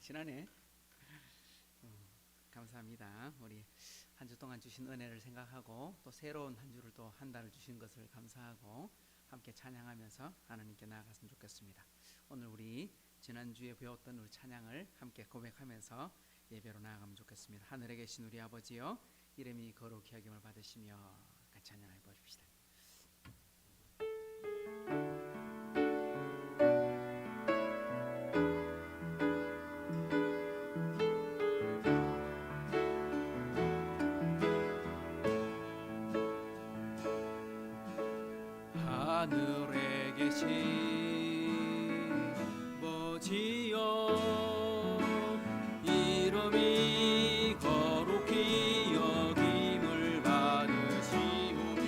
지나네. 감사합니다. 우리 한 주 동안 주신 은혜를 생각하고 또 새로운 한 주를 또 한 달을 주신 것을 감사하고 함께 찬양하면서 하나님께 나아갔으면 좋겠습니다. 오늘 우리 지난주에 배웠던 우리 찬양을 함께 고백하면서 예배로 나아가면 좋겠습니다. 하늘에 계신 우리 아버지여, 이름이 거룩히 여김을 받으시며, 같이 찬양해 보십시다. 하늘에 계신 아버지여, 이름이 거룩히 여김을 받으시오며,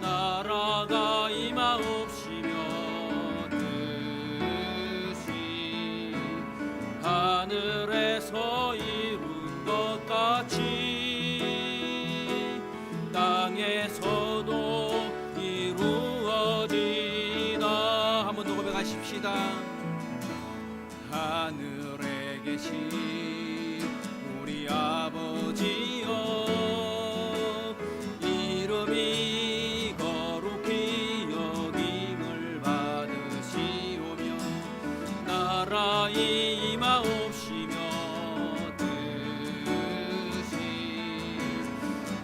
나라가 임하옵시며, 뜻이 하늘에서 이룬 것 같이 땅에서도 하늘에 계신 우리 아버지여, 이름이 거룩히 여김을 받으시오며, 나라의 임하옵시며, 뜻이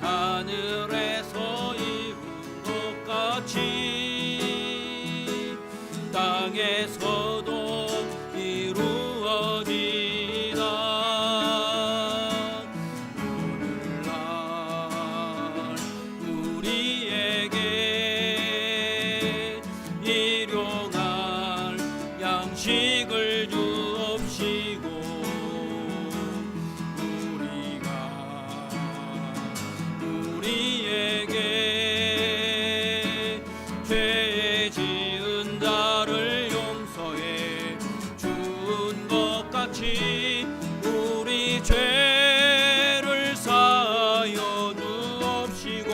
하늘에서 이룬 것 같이 땅에서도 양식을 주옵시고, 우리에게 죄 지은 자를 용서해 준 것 같이 우리 죄를 사하여 주옵시고,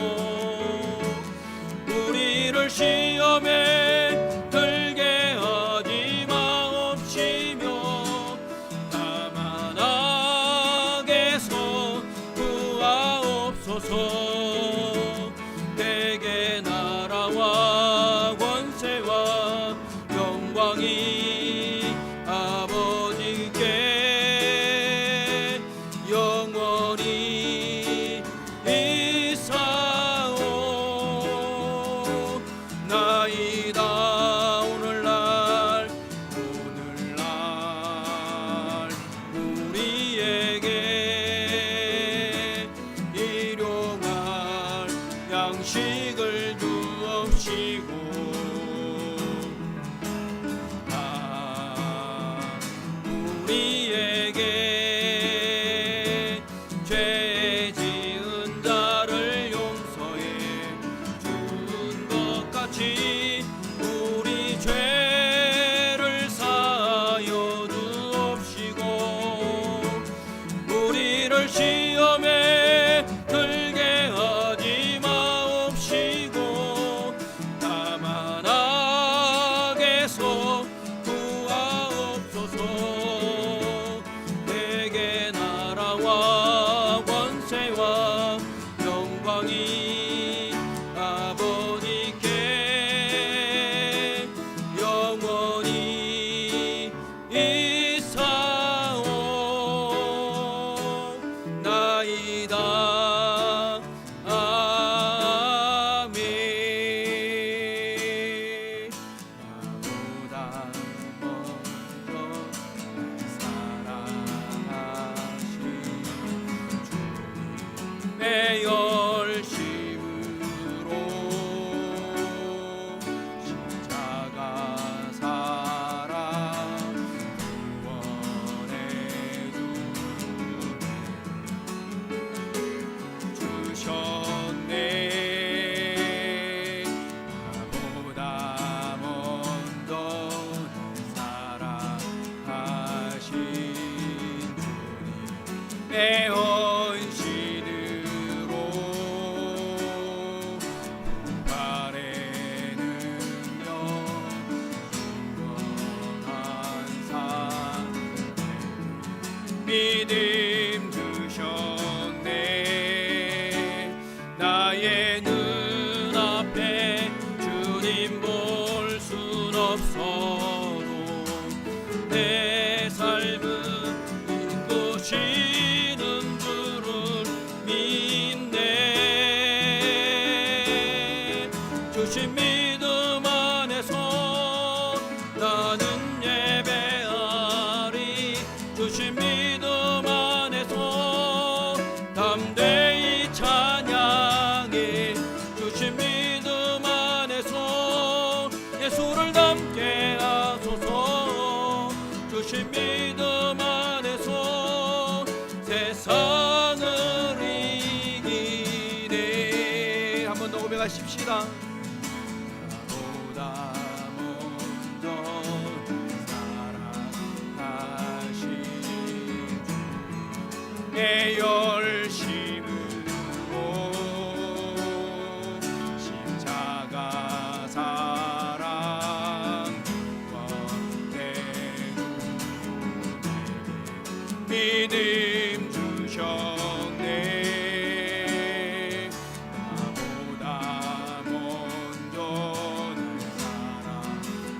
우리를 시험에 들게 하지 마옵시며, 다만 악에서 구하옵소서. 대개 나라와 권세와 영광이 아버지께 영원히 있사오나이다. 오늘날 우리에게 일용할 양식을 주옵시고, 우리에게 죄 지은 자를 용서해 준 것 같이 우리 죄를 사하여 주옵시고, 우리를 시험에 들게 하지 마옵시고, 다만 악에서 구하옵소서. 대개 나라와 권세와 영광이 아버지께 영원히 있사오나이다. 아멘. 나보다 먼저 사랑하신 주님의 열심으로 십자가 사랑 구원해 주셨네. 나보다 먼저 사랑하신 주님의 헌신으로 부활의 능력 영원한 삶 믿음 주셨네. 나의 눈앞에 주님 볼 순 없어도 내 삶은 이끄시는 줄을 믿네. 주신 믿음 안에서 나는 예배하리. 주신 믿음 안에서 담대히 찬양해. 주신 믿음 안에서 예수를 닮게 하소서. 주신 믿음 안에서 세상을 이기네. 한 번 더 고백하십시다. 나보다 먼저 사랑하신 내 열심으로 십자가 사랑 믿음 주셨네. 나보다 먼저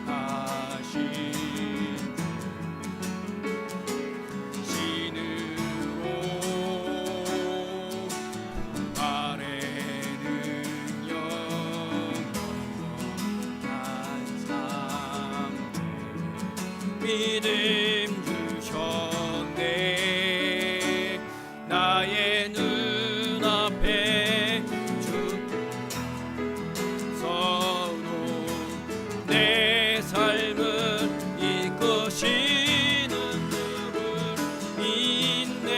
날 사랑하신 신으로 아래는 영원한 삶 믿음 주셨네. 나의 눈앞에 주서도 내 삶을 이끄시는 줄을 믿네.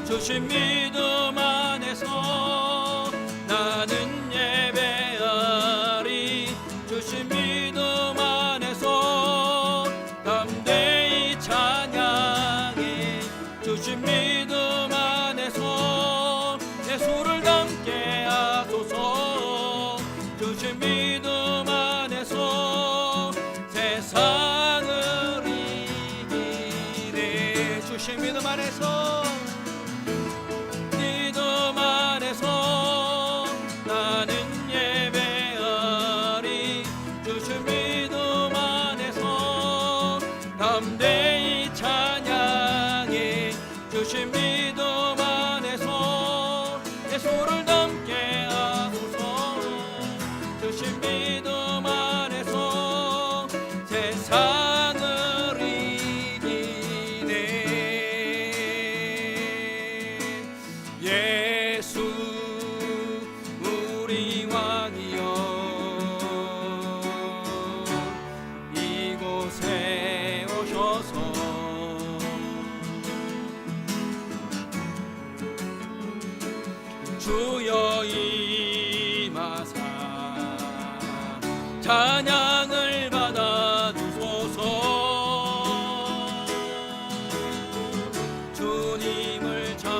주신 믿음 안에서 나는 예배하리. 주신 믿음 안에서 담대히 찬양해. 주신 믿음 안에서 예수를 닮게 하소서. 주신 믿음 안에서 세상을 이기네. 주신 믿음 안에서 믿음 안에서 나는 예배하리. 주신 믿음 안에서 담대히 찬양해. 주신 믿음 안에서 예수를 닮게 하소서. 주신 믿음 안에서 세상을 이기네. 예수 우리 왕이여 이곳에 오셔서 주여 임하사 찬양을 받아 주소서. 주님을 찬양하오니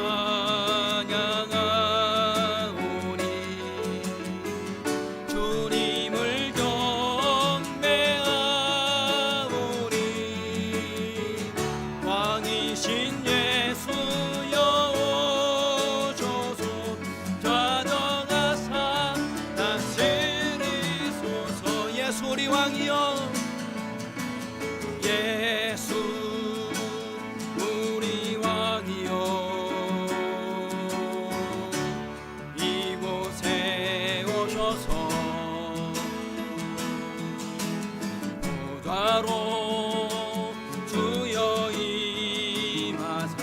주님을 경배하오니 왕이신 예수여 오셔서 좌정하사 다스리소서. 예수 우리 왕이여 예수 우리 왕이여 이곳에 오셔서 보좌로 주여 임하사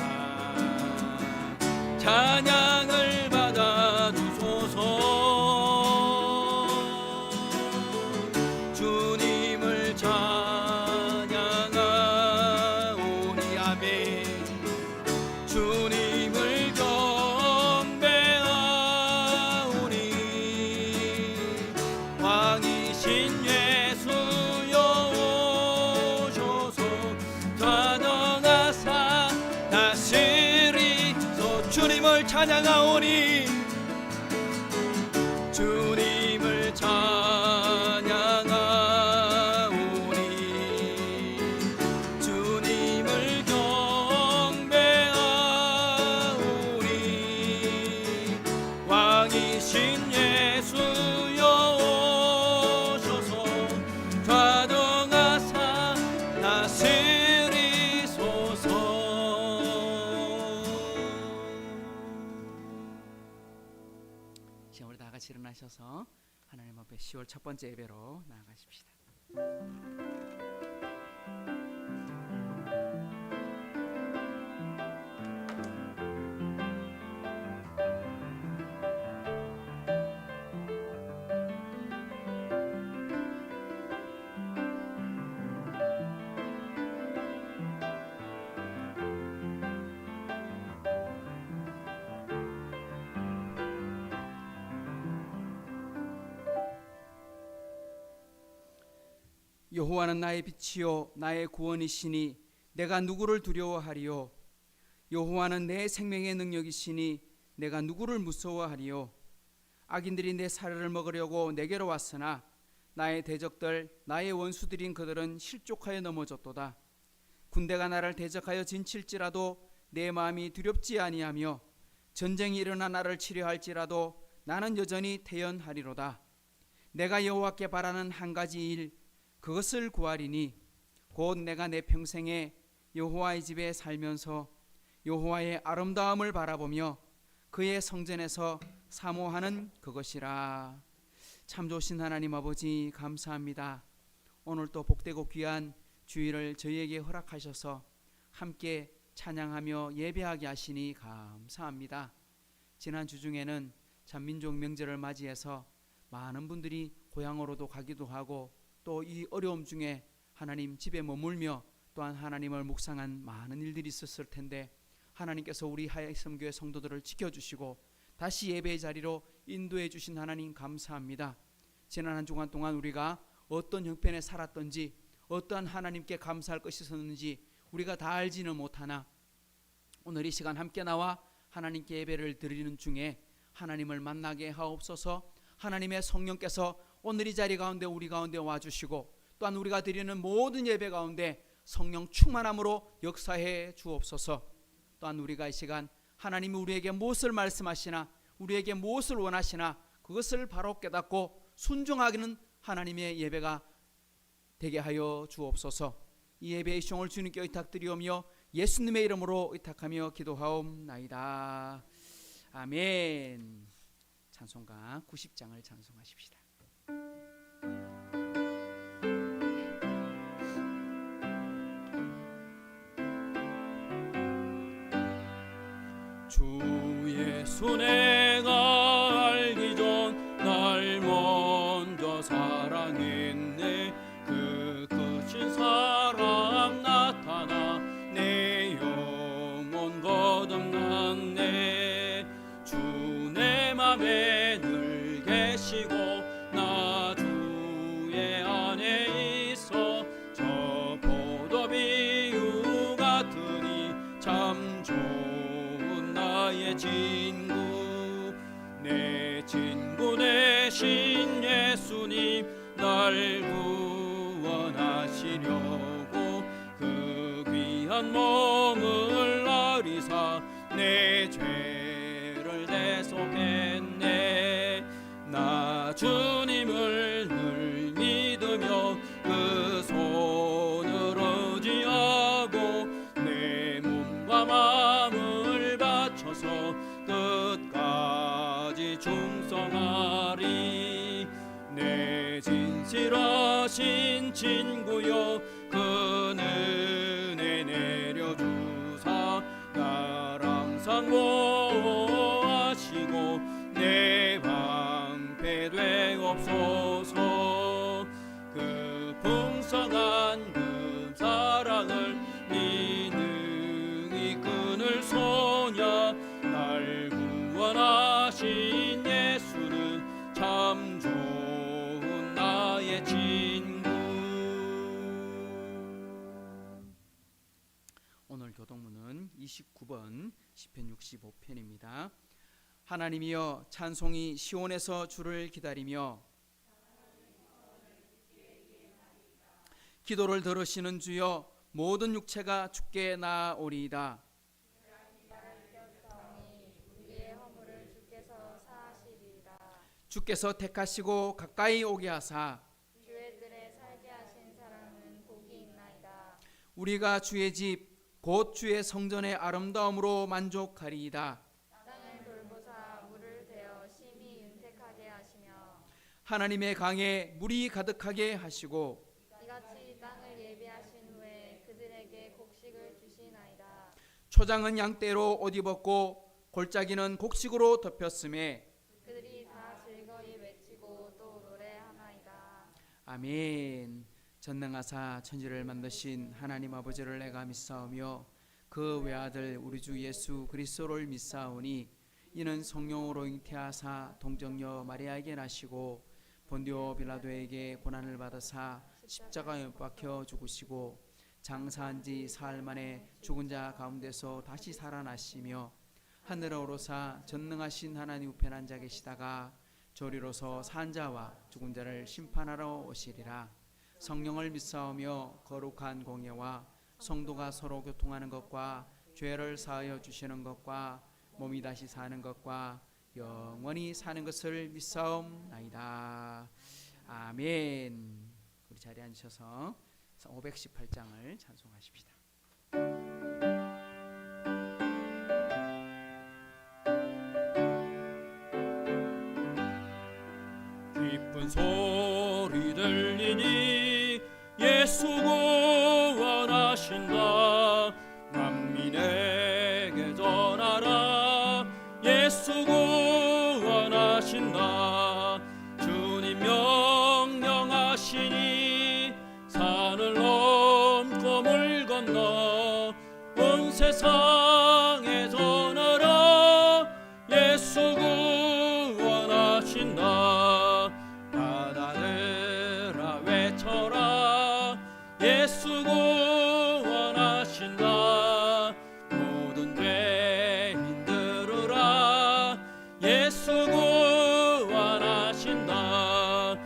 찬양을 받아 주소서. 주님을 찬양하오니 아멘. 주님을 경배하오니 왕이신 예수여 오셔서 좌정하사 다스리소. 주님을 찬양하오니 주님을 찬양하오니 주님 일어나셔서 하나님 앞에 10월 첫 번째 예배로 나아가십시다. 여호와는 나의 빛이요 나의 구원이시니 내가 누구를 두려워하리요. 여호와는 내 생명의 능력이시니 내가 누구를 무서워하리요. 악인들이 내 사료를 먹으려고 내게로 왔으나 나의 대적들 나의 원수들인 그들은 실족하여 넘어졌도다. 군대가 나를 대적하여 진칠지라도 내 마음이 두렵지 아니하며 전쟁이 일어나 나를 치료할지라도 나는 여전히 태연하리로다. 내가 여호와께 바라는 한 가지 일 그것을 구하리니 곧 내가 내 평생에 여호와의 집에 살면서 여호와의 아름다움을 바라보며 그의 성전에서 사모하는 그것이라. 참 좋으신 하나님 아버지 감사합니다. 오늘 또 복되고 귀한 주일을 저희에게 허락하셔서 함께 찬양하며 예배하게 하시니 감사합니다. 지난 주 중에는 참 민족 명절을 맞이해서 많은 분들이 고향으로도 가기도 하고 또 이 어려움 중에 하나님 집에 머물며 또한 하나님을 묵상한 많은 일들이 있었을 텐데 하나님께서 우리 하이섬교회 성도들을 지켜주시고 다시 예배의 자리로 인도해 주신 하나님 감사합니다. 지난 한 주간 동안 우리가 어떤 형편에 살았던지 어떠한 하나님께 감사할 것이 있었는지 우리가 다 알지는 못하나 오늘 이 시간 함께 나와 하나님께 예배를 드리는 중에 하나님을 만나게 하옵소서. 하나님의 성령께서 오늘 이 자리 가운데 우리 가운데 와주시고 또한 우리가 드리는 모든 예배 가운데 성령 충만함으로 역사해 주옵소서. 또한 우리가 이 시간 하나님이 우리에게 무엇을 말씀하시나 우리에게 무엇을 원하시나 그것을 바로 깨닫고 순종하기는 하나님의 예배가 되게 하여 주옵소서. 이 예배의 시종을 주님께 의탁드리오며 예수님의 이름으로 의탁하며 기도하옵나이다. 아멘. 찬송가 90장을 찬송하십시다. 주 예수 내가 알기 전 날 먼저 사랑했네. 그 크신 사랑 나타나 내 영혼 거듭났네. 주 내 맘에 늘 계시고 나 주의 안에 있어 저 포도비유 같으니 참 좋은 나의 친구. 내 친구 되신 예수님 날 구원하시려고 그 귀한 몸을 아리사 내 죄를 대속했네. 나 주님을 늘 믿으며 그 손을 의지하고 내 몸과 마음을 바쳐서 끝까지 충성하리. 내 진실하신 친구여 그 은혜 내려주사 날 항상 보호하시고 내 방패 되옵소서. 그 풍성한 그 사랑을 능히 끊을 소냐. 날 구원하신 예수는 참 좋은 나의 친구. 오늘 교동문은 29번 시편 65편입니다. 하나님이여 찬송이 시온에서 주를 기다리며 기도를 들으시는 주여 모든 육체가 주께 나아오리이다. 주께서 택하시고 가까이 오게 하사 주의 뜰에 살게 하신 사람은 복이 있나이다. 우리가 주의 집 곧 주의 성전의 아름다움으로 만족하리이다. 땅을 돌보사 물을 대어 심히 윤택하게 하시며 하나님의 강에 물이 가득하게 하시고 이같이 땅을 예비하신 후에 그들에게 곡식을 주시나이다. 초장은 양떼로 옷 입었고 골짜기는 곡식으로 덮였음에 그들이 다 즐거이 외치고 또 노래하나이다. 아멘. 전능하사 천지를 만드신 하나님 아버지를 내가 믿사오며 그 외아들 우리 주 예수 그리스도를 믿사오니 이는 성령으로 잉태하사 동정녀 마리아에게 나시고 본디오 빌라도에게 고난을 받으사 십자가에 못 박혀 죽으시고 장사한 지 사흘 만에 죽은 자 가운데서 다시 살아나시며 하늘에 오르사 전능하신 하나님 우편에 앉아 계시다가 저리로서 산 자와 죽은 자를 심판하러 오시리라. 성령을 믿사오며 거룩한 공예와 성도가 서로 교통하는 것과 죄를 사하여 주시는 것과 몸이 다시 사는 것과 영원히 사는 것을 믿사옵나이다. 아멘. 우리 자리에 앉으셔서 518장을 찬송하십시다. 기쁜 소리 들리니 예수 구원하신다. 만민에게 전하라. 예수 구원하신다. 주님 명령하시니 산을 넘고 물 건너 온 세상에 전하라. 예수 구원하신다. 바다들아 외쳐라. 예수 구원하신다. 모든 죄인 들으라. 예수 구원하신다.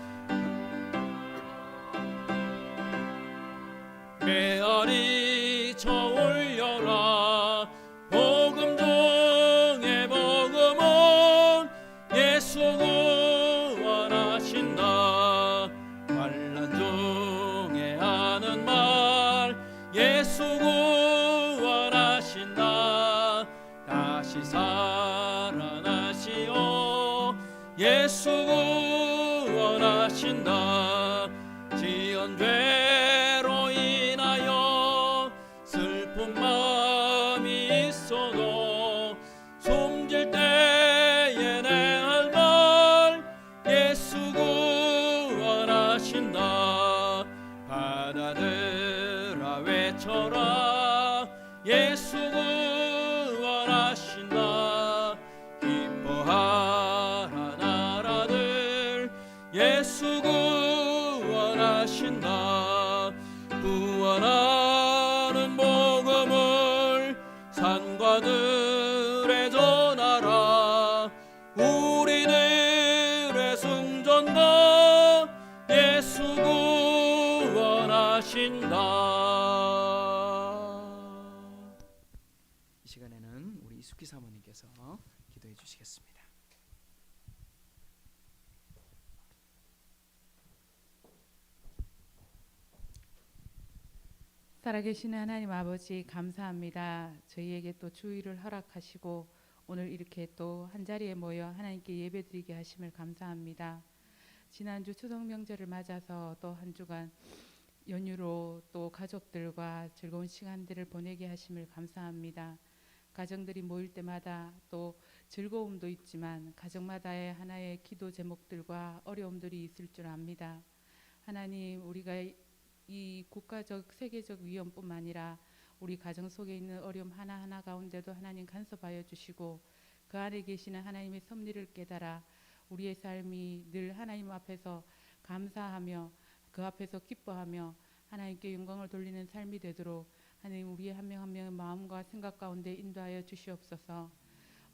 메아리 저 올려라. 복음 중에 복음은 예수 구원하신다. 환난 중에 하는 말 예수 구원하신다. 다시 살아나시오. 예수 구원하신다. 지은 죄로 인하여 슬픈 마음이 있어도 숨질 때에 내 할 말 예수 구원하신다. 바다들아 외쳐라. 예수 구원하신다. 기뻐하라 나라들 예수 구원하신다. 구원하는 복음을 산과들에 전하라. 우리들의 승전가 예수 구원하신다. 이 시간에는 우리 이숙기 사모님께서 기도해 주시겠습니다. 살아계시는 하나님 아버지 감사합니다. 저희에게 또 주의를 허락하시고 오늘 이렇게 또 한자리에 모여 하나님께 예배드리게 하심을 감사합니다. 지난주 추석 명절을 맞아서 또 한 주간 연휴로 또 가족들과 즐거운 시간들을 보내게 하심을 감사합니다. 가정들이 모일 때마다 또 즐거움도 있지만 가정마다의 하나의 기도 제목들과 어려움들이 있을 줄 압니다. 하나님, 우리가 이 국가적 세계적 위험뿐만 아니라 우리 가정 속에 있는 어려움 하나하나 가운데도 하나님 간섭하여 주시고 그 안에 계시는 하나님의 섭리를 깨달아 우리의 삶이 늘 하나님 앞에서 감사하며 그 앞에서 기뻐하며 하나님께 영광을 돌리는 삶이 되도록 하나님 우리의 한 명 한 명의 마음과 생각 가운데 인도하여 주시옵소서.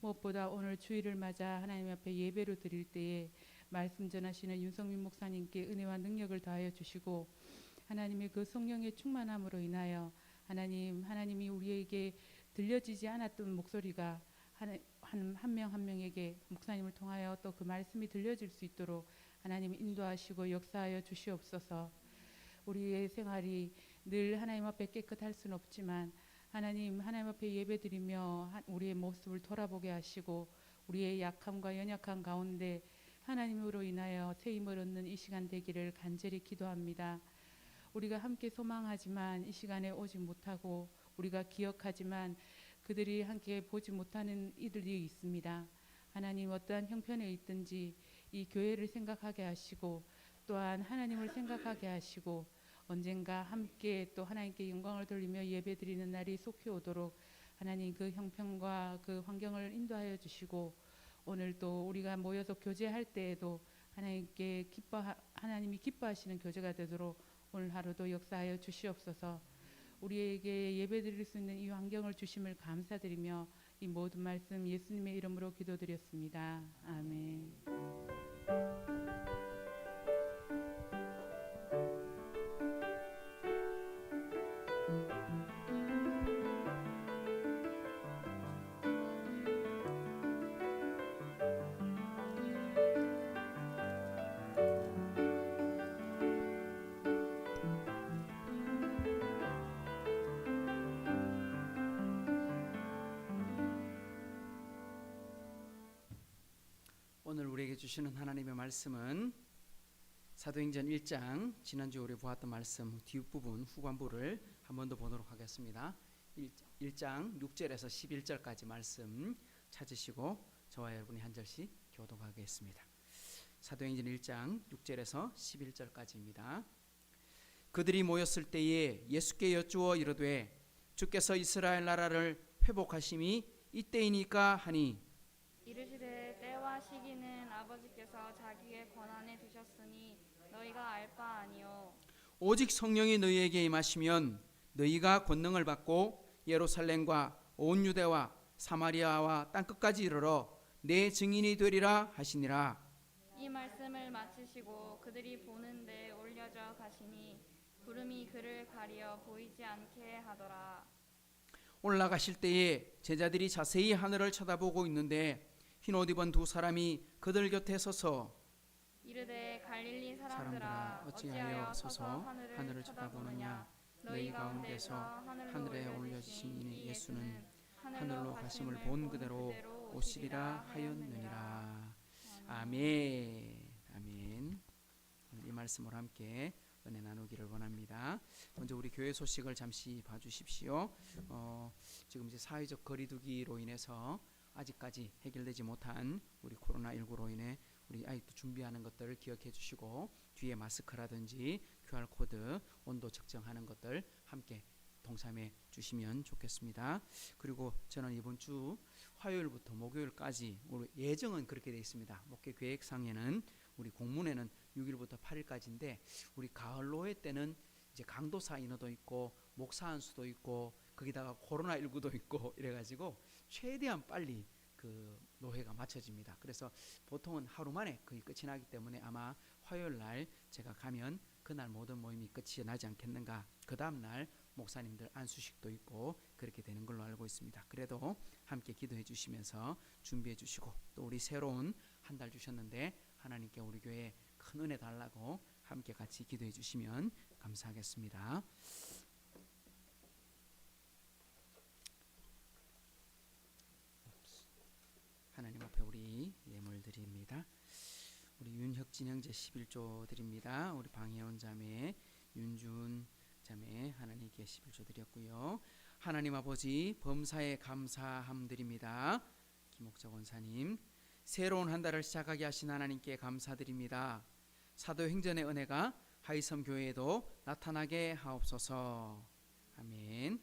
무엇보다 오늘 주일을 맞아 하나님 앞에 예배로 드릴 때에 말씀 전하시는 윤성민 목사님께 은혜와 능력을 더하여 주시고 하나님의 그 성령의 충만함으로 인하여 하나님이 우리에게 들려지지 않았던 목소리가 한 명 한 명에게 목사님을 통하여 또 그 말씀이 들려질 수 있도록 하나님 인도하시고 역사하여 주시옵소서. 우리의 생활이 늘 하나님 앞에 깨끗할 수는 없지만 하나님 앞에 예배드리며 우리의 모습을 돌아보게 하시고 우리의 약함과 연약함 가운데 하나님으로 인하여 새 힘을 얻는 이 시간 되기를 간절히 기도합니다. 우리가 함께 소망하지만 이 시간에 오지 못하고 우리가 기억하지만 그들이 함께 보지 못하는 이들이 있습니다. 하나님 어떠한 형편에 있든지 이 교회를 생각하게 하시고 또한 하나님을 생각하게 하시고 언젠가 함께 또 하나님께 영광을 돌리며 예배드리는 날이 속히 오도록 하나님 그 형편과 그 환경을 인도하여 주시고 오늘 또 우리가 모여서 교제할 때에도 하나님이 기뻐하시는 교제가 되도록 오늘 하루도 역사하여 주시옵소서. 우리에게 예배드릴 수 있는 이 환경을 주심을 감사드리며 이 모든 말씀 예수님의 이름으로 기도드렸습니다. 아멘. 오늘 우리에게 주시는 하나님의 말씀은 사도행전 1장 지난주에 우리 보았던 말씀 뒷부분 후반부를 한 번 더 보도록 하겠습니다. 1장 6절에서 11절까지 말씀 찾으시고 저와 여러분이 한 절씩 교독하겠습니다. 사도행전 1장 6절에서 11절까지입니다. 그들이 모였을 때에 예수께 여쭈어 이르되 주께서 이스라엘 나라를 회복하심이 이때이니까 하니 이르시되 때와 시기는 아버지께서 자기의 권한에 두셨으니 너희가 알 바 아니요 오직 성령이 너희에게 임하시면 너희가 권능을 받고 예루살렘과 온 유대와 사마리아와 땅끝까지 이르러 내 증인이 되리라 하시니라. 이 말씀을 마치시고 그들이 보는데 올려져 가시니 구름이 그를 가리어 보이지 않게 하더라. 올라가실 때에 제자들이 자세히 하늘을 쳐다보고 있는데 흰옷 입은 두 사람이 그들 곁에 서서 이르되 갈릴리 사람들아 사람들아 어찌하여 서서 하늘을 쳐다보느냐 너희 가운데서 하늘에 올려지신 이니 예수는 하늘로 가심을 본 그대로 오시리라 하였느니라. 아멘. 아멘. 오늘 이 말씀으로 함께 은혜 나누기를 원합니다. 먼저 우리 교회 소식을 잠시 봐주십시오. 지금 이제 사회적 거리두기로 인해서 아직까지 해결되지 못한 우리 코로나19로 인해 우리 아직도 준비하는 것들을 기억해 주시고 뒤에 마스크라든지 QR코드 온도 측정하는 것들 함께 동참해 주시면 좋겠습니다. 그리고 저는 이번 주 화요일부터 목요일까지 우리 예정은 그렇게 되어 있습니다. 목회 계획상에는 우리 공문에는 6일부터 8일까지인데 우리 가을로회 때는 이제 강도사 인어도 있고 목사 한 수도 있고 거기다가 코로나19도 있고 이래가지고 최대한 빨리 그 노회가 마쳐집니다. 그래서 보통은 하루 만에 거의 끝이 나기 때문에 아마 화요일 날 제가 가면 그날 모든 모임이 끝이 나지 않겠는가. 그 다음 날 목사님들 안수식도 있고 그렇게 되는 걸로 알고 있습니다. 그래도 함께 기도해 주시면서 준비해 주시고 또 우리 새로운 한 달 주셨는데 하나님께 우리 교회에 큰 은혜 달라고 함께 같이 기도해 주시면 감사하겠습니다. 하나님 앞에 우리 예물 드립니다. 우리 윤혁진 형제 11조 드립니다. 우리 방혜원 자매, 윤준 자매 하나님께 11조 드렸고요. 하나님 아버지 범사에 감사함 드립니다. 김옥자 권사님 새로운 한 달을 시작하게 하신 하나님께 감사드립니다. 사도행전의 은혜가 하이섬 교회에도 나타나게 하옵소서. 아멘.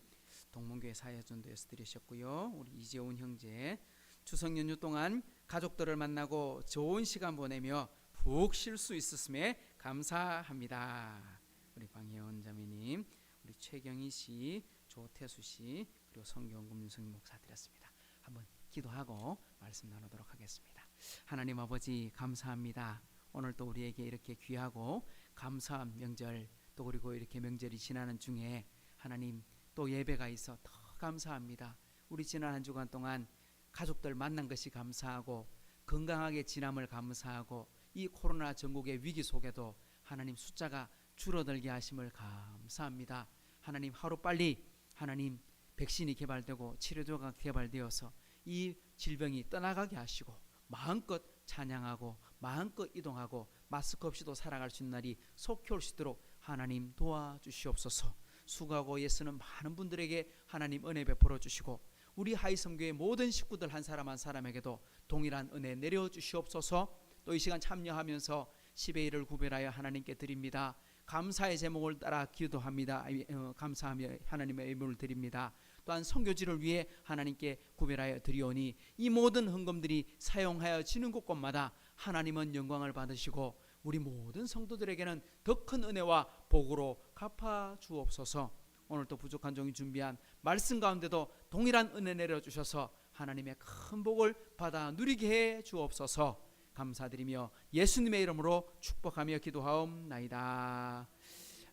동문교회 사회전도에서 드리셨고요. 우리 이재훈 형제 추석 연휴 동안 가족들을 만나고 좋은 시간 보내며 푹 쉴 수 있었음에 감사합니다. 우리 방혜원 자매님, 우리 최경희 씨, 조태수 씨, 그리고 성경금 윤성 목사 드렸습니다. 한번 기도하고 말씀 나누도록 하겠습니다. 하나님 아버지 감사합니다. 오늘 또 우리에게 이렇게 귀하고 감사한 명절 또 그리고 이렇게 명절이 지나는 중에 하나님 또 예배가 있어 더 감사합니다. 우리 지난 한 주간 동안 가족들 만난 것이 감사하고 건강하게 지남을 감사하고 이 코로나 전국의 위기 속에도 하나님 숫자가 줄어들게 하심을 감사합니다. 하나님 하루빨리 하나님 백신이 개발되고 치료제가 개발되어서 이 질병이 떠나가게 하시고 마음껏 찬양하고 마음껏 이동하고 마스크 없이도 살아갈 수 있는 날이 속히 올 수 있도록 하나님 도와주시옵소서. 수고하고 애쓰는 많은 분들에게 하나님 은혜 베풀어 주시고 우리 하이섬교회 모든 식구들 한 사람 한 사람에게도 동일한 은혜 내려주시옵소서. 또 이 시간 참여하면서 10의 1을 구별하여 하나님께 드립니다. 감사의 제목을 따라 기도합니다. 감사하며 하나님의 의무를 드립니다. 또한 선교지를 위해 하나님께 구별하여 드리오니 이 모든 헌금들이 사용하여 지는 곳곳마다 하나님은 영광을 받으시고 우리 모든 성도들에게는 더 큰 은혜와 복으로 갚아 주옵소서. 오늘 또 부족한 종이 준비한 말씀 가운데도 동일한 은혜 내려주셔서 하나님의 큰 복을 받아 누리게 해 주옵소서. 감사드리며 예수님의 이름으로 축복하며 기도하옵나이다.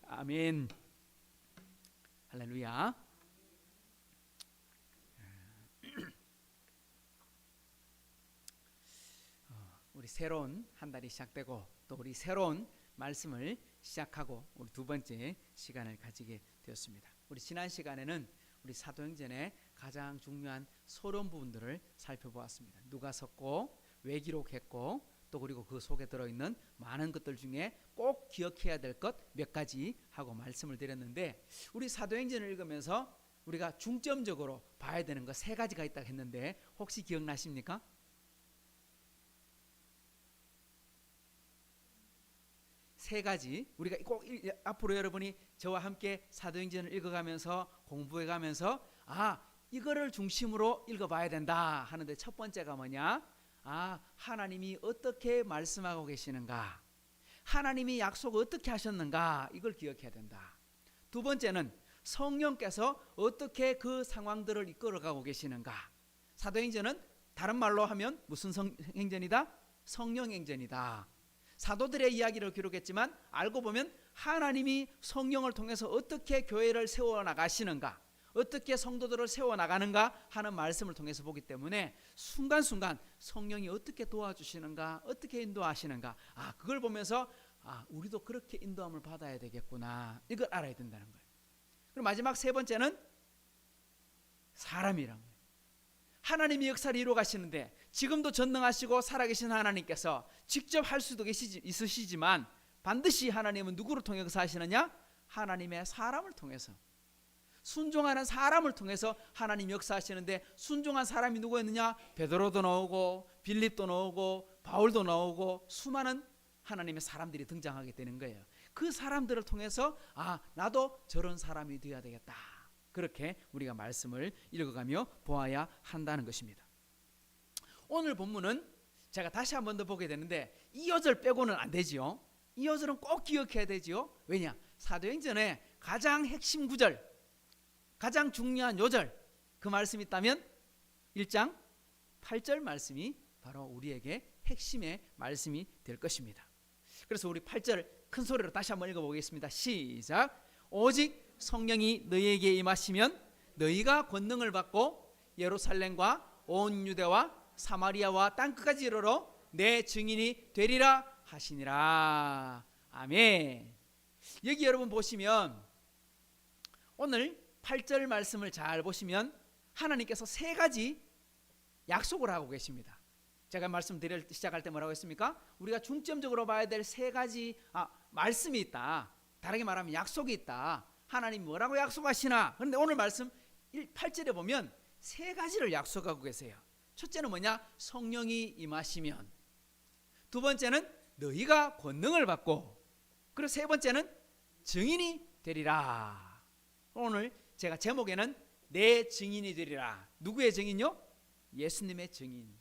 아멘. 할렐루야. 우리 새로운 한 달이 시작되고 또 우리 새로운 말씀을 시작하고 우리 두 번째 시간을 가지게 되었습니다. 우리 지난 시간에는 우리 사도행전의 가장 중요한 서론 부분들을 살펴보았습니다. 누가 썼고 왜 기록했고 또 그리고 그 속에 들어있는 많은 것들 중에 꼭 기억해야 될 것 몇 가지 하고 말씀을 드렸는데 우리 사도행전을 읽으면서 우리가 중점적으로 봐야 되는 거 세 가지가 있다고 했는데 혹시 기억나십니까? 세 가지 우리가 꼭 앞으로 여러분이 저와 함께 사도행전을 읽어가면서 공부해가면서 이거를 중심으로 읽어봐야 된다 하는데 첫 번째가 뭐냐? 하나님이 어떻게 말씀하고 계시는가, 하나님이 약속을 어떻게 하셨는가, 이걸 기억해야 된다. 두 번째는 성령께서 어떻게 그 상황들을 이끌어가고 계시는가. 사도행전은 다른 말로 하면 무슨 행전이다? 성령행전이다. 사도들의 이야기를 기록했지만 알고 보면 하나님이 성령을 통해서 어떻게 교회를 세워나가시는가, 어떻게 성도들을 세워나가는가 하는 말씀을 통해서 보기 때문에 순간순간 성령이 어떻게 도와주시는가, 어떻게 인도하시는가, 그걸 보면서 우리도 그렇게 인도함을 받아야 되겠구나, 이걸 알아야 된다는 거예요. 그리고 마지막 세 번째는 사람이란 거예요. 하나님이 역사를 이루어 가시는데 지금도 전능하시고 살아계신 하나님께서 직접 할 수도 있으시지만 반드시 하나님은 누구를 통해 역사하시느냐? 하나님의 사람을 통해서, 순종하는 사람을 통해서 하나님 역사하시는데 순종한 사람이 누구였느냐? 베드로도 나오고 빌립도 나오고 바울도 나오고 수많은 하나님의 사람들이 등장하게 되는 거예요. 그 사람들을 통해서 나도 저런 사람이 되어야 되겠다, 그렇게 우리가 말씀을 읽어가며 보아야 한다는 것입니다. 오늘 본문은 제가 다시 한 번 더 보게 되는데 이 요절 빼고는 안 되지요. 이 요절은 꼭 기억해야 되지요. 왜냐? 사도행전의 가장 핵심 구절, 가장 중요한 요절, 그 말씀이 있다면 1장 8절 말씀이 바로 우리에게 핵심의 말씀이 될 것입니다. 그래서 우리 8절 큰 소리로 다시 한번 읽어보겠습니다. 시작. 오직 성령이 너희에게 임하시면 너희가 권능을 받고 예루살렘과 온 유대와 사마리아와 땅끝까지 이르러 내 증인이 되리라 하시니라. 아멘. 여기 여러분 보시면 오늘 8절 말씀을 잘 보시면 하나님께서 세 가지 약속을 하고 계십니다. 제가 말씀드릴 시작할 때 뭐라고 했습니까? 우리가 중점적으로 봐야 될 세 가지 말씀이 있다. 다르게 말하면 약속이 있다. 하나님 뭐라고 약속하시나? 그런데 오늘 말씀 8절에 보면 세 가지를 약속하고 계세요. 첫째는 뭐냐? 성령이 임하시면. 두 번째는 너희가 권능을 받고. 그리고 세 번째는 증인이 되리라. 오늘 제가 제목에는 내 증인이 되리라. 누구의 증인요? 예수님의 증인,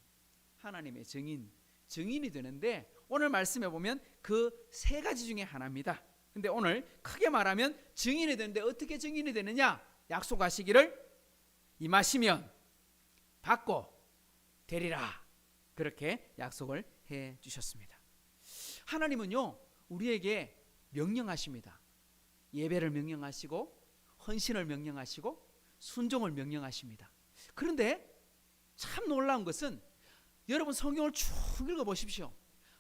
하나님의 증인, 증인이 되는데 오늘 말씀해 보면 그 세 가지 중에 하나입니다. 근데 오늘 크게 말하면 증인이 되는데 어떻게 증인이 되느냐? 약속하시기를 임하시면 받고 되리라, 그렇게 약속을 해 주셨습니다. 하나님은요 우리에게 명령하십니다. 예배를 명령하시고 헌신을 명령하시고 순종을 명령하십니다. 그런데 참 놀라운 것은 여러분 성경을 쭉 읽어보십시오.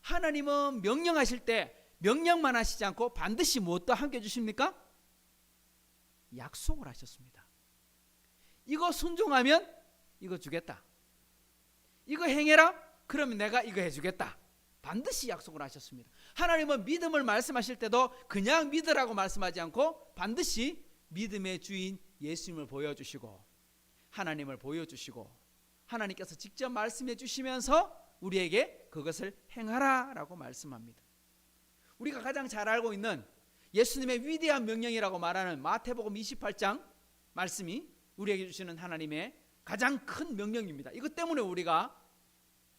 하나님은 명령하실 때 명령만 하시지 않고 반드시 무엇도 함께 해주십니까? 약속을 하셨습니다. 이거 순종하면 이거 주겠다, 이거 행해라 그러면 내가 이거 해주겠다, 반드시 약속을 하셨습니다. 하나님은 믿음을 말씀하실 때도 그냥 믿으라고 말씀하지 않고 반드시 믿음의 주인 예수님을 보여주시고 하나님을 보여주시고 하나님께서 직접 말씀해 주시면서 우리에게 그것을 행하라 라고 말씀합니다. 우리가 가장 잘 알고 있는 예수님의 위대한 명령이라고 말하는 마태복음 28장 말씀이 우리에게 주시는 하나님의 가장 큰 명령입니다. 이것 때문에 우리가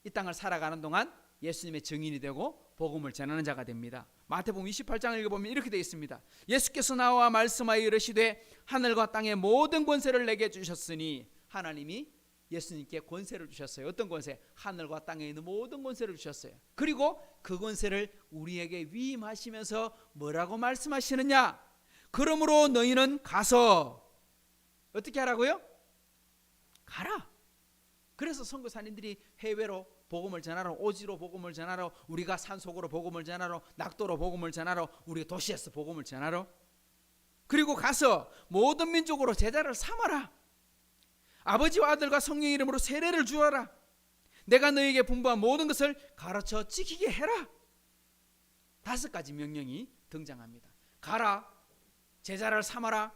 이 땅을 살아가는 동안 예수님의 증인이 되고 복음을 전하는 자가 됩니다. 마태복음 28장을 읽어보면 이렇게 되어 있습니다. 예수께서 나와 말씀하여 이르시되 하늘과 땅의 모든 권세를 내게 주셨으니 하나님이 예수님께 권세를 주셨어요. 어떤 권세? 하늘과 땅에 있는 모든 권세를 주셨어요. 그리고 그 권세를 우리에게 위임하시면서 뭐라고 말씀하시느냐? 그러므로 너희는 가서 어떻게 하라고요? 가라. 그래서 선교사님들이 해외로 복음을 전하러, 오지로 복음을 전하러, 우리가 산속으로 복음을 전하러, 낙도로 복음을 전하러, 우리가 도시에서 복음을 전하러, 그리고 가서 모든 민족으로 제자를 삼아라. 아버지와 아들과 성령의 이름으로 세례를 주어라. 내가 너에게 분부한 모든 것을 가르쳐 지키게 해라. 5가지 명령이 등장합니다. 가라, 제자를 삼아라,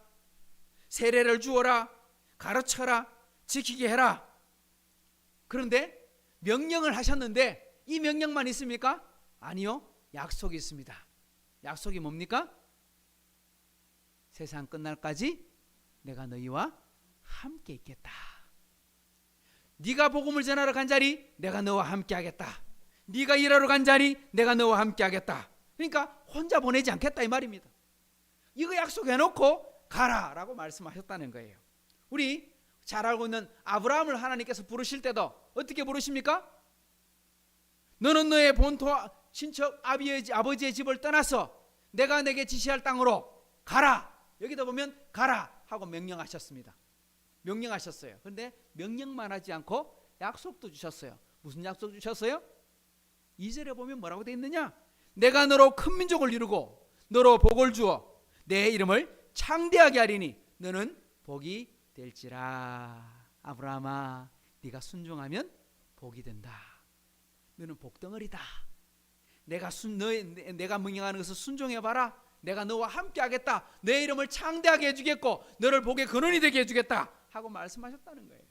세례를 주어라, 가르쳐라, 지키게 해라. 그런데 명령을 하셨는데 이 명령만 있습니까? 아니요, 약속이 있습니다. 약속이 뭡니까? 세상 끝날까지 내가 너희와 함께 있겠다. 네가 복음을 전하러 간 자리 내가 너와 함께 하겠다. 네가 일하러 간 자리 내가 너와 함께 하겠다. 그러니까 혼자 보내지 않겠다 이 말입니다. 이거 약속해놓고 가라라고 말씀하셨다는 거예요. 우리 잘 알고 있는 아브라함을 하나님께서 부르실 때도 어떻게 부르십니까? 너는 너의 본토 친척 아버지의 집을 떠나서 내가 내게 지시할 땅으로 가라. 여기다 보면 가라 하고 명령하셨습니다. 명령하셨어요. 그런데 명령만 하지 않고 약속도 주셨어요. 무슨 약속 주셨어요? 2절에 보면 뭐라고 되어 있느냐? 내가 너로 큰 민족을 이루고 너로 복을 주어 내 이름을 창대하게 하리니 너는 복이 될지라. 아브라함아, 네가 순종하면 복이 된다. 너는 복덩어리다. 내가 명령하는 것을 순종해봐라. 내가 너와 함께 하겠다. 내 이름을 창대하게 해주겠고 너를 복의 근원이 되게 해주겠다 하고 말씀하셨다는 거예요.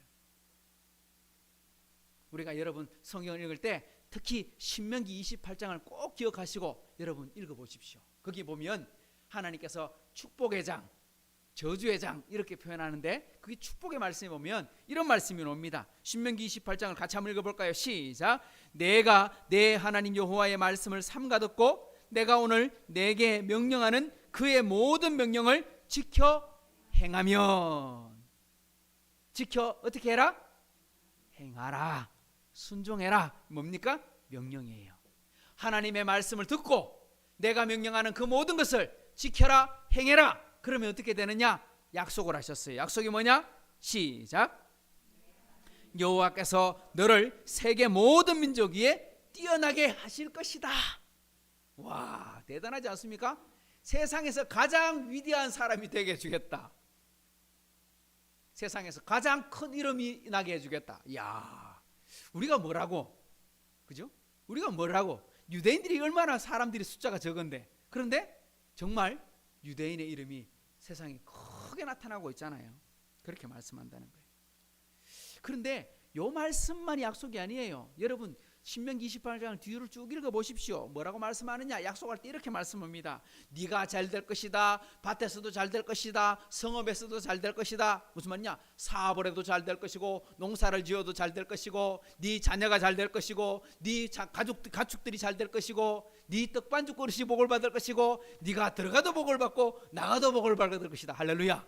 우리가 여러분 성경을 읽을 때 특히 신명기 28장을 꼭 기억하시고 여러분 읽어보십시오. 거기 보면 하나님께서 축복의 장, 저주의 장 이렇게 표현하는데 그게 축복의 말씀에 보면 이런 말씀이 나옵니다. 신명기 28장을 같이 한번 읽어볼까요? 시작. 내가 내 하나님 여호와의 말씀을 삼가 듣고 내가 오늘 내게 명령하는 그의 모든 명령을 지켜 행하면, 지켜 어떻게 해라? 행하라, 순종해라. 뭡니까? 명령이에요. 하나님의 말씀을 듣고 내가 명령하는 그 모든 것을 지켜라, 행해라. 그러면 어떻게 되느냐? 약속을 하셨어요. 약속이 뭐냐? 시작. 여호와께서 너를 세계 모든 민족 위에 뛰어나게 하실 것이다. 와, 대단하지 않습니까? 세상에서 가장 위대한 사람이 되게 해주겠다. 세상에서 가장 큰 이름이 나게 해주겠다. 이야, 우리가 뭐라고? 그죠? 우리가 뭐라고? 유대인들이 얼마나 사람들이 숫자가 적은데, 그런데 정말 유대인의 이름이 세상에 크게 나타나고 있잖아요. 그렇게 말씀한다는 거예요. 그런데 요 말씀만이 약속이 아니에요. 여러분 신명기 28장을 뒤를 쭉 읽어보십시오. 뭐라고 말씀하느냐? 약속할 때 이렇게 말씀합니다. 네가 잘 될 것이다. 밭에서도 잘 될 것이다. 성읍에서도 잘 될 것이다. 무슨 말이냐? 사업을 해도 잘 될 것이고 농사를 지어도 잘 될 것이고 네 자녀가 잘 될 것이고 네 가축들이 잘 될 것이고 네 떡반죽 그릇이 복을 받을 것이고 네가 들어가도 복을 받고 나가도 복을 받을 것이다. 할렐루야.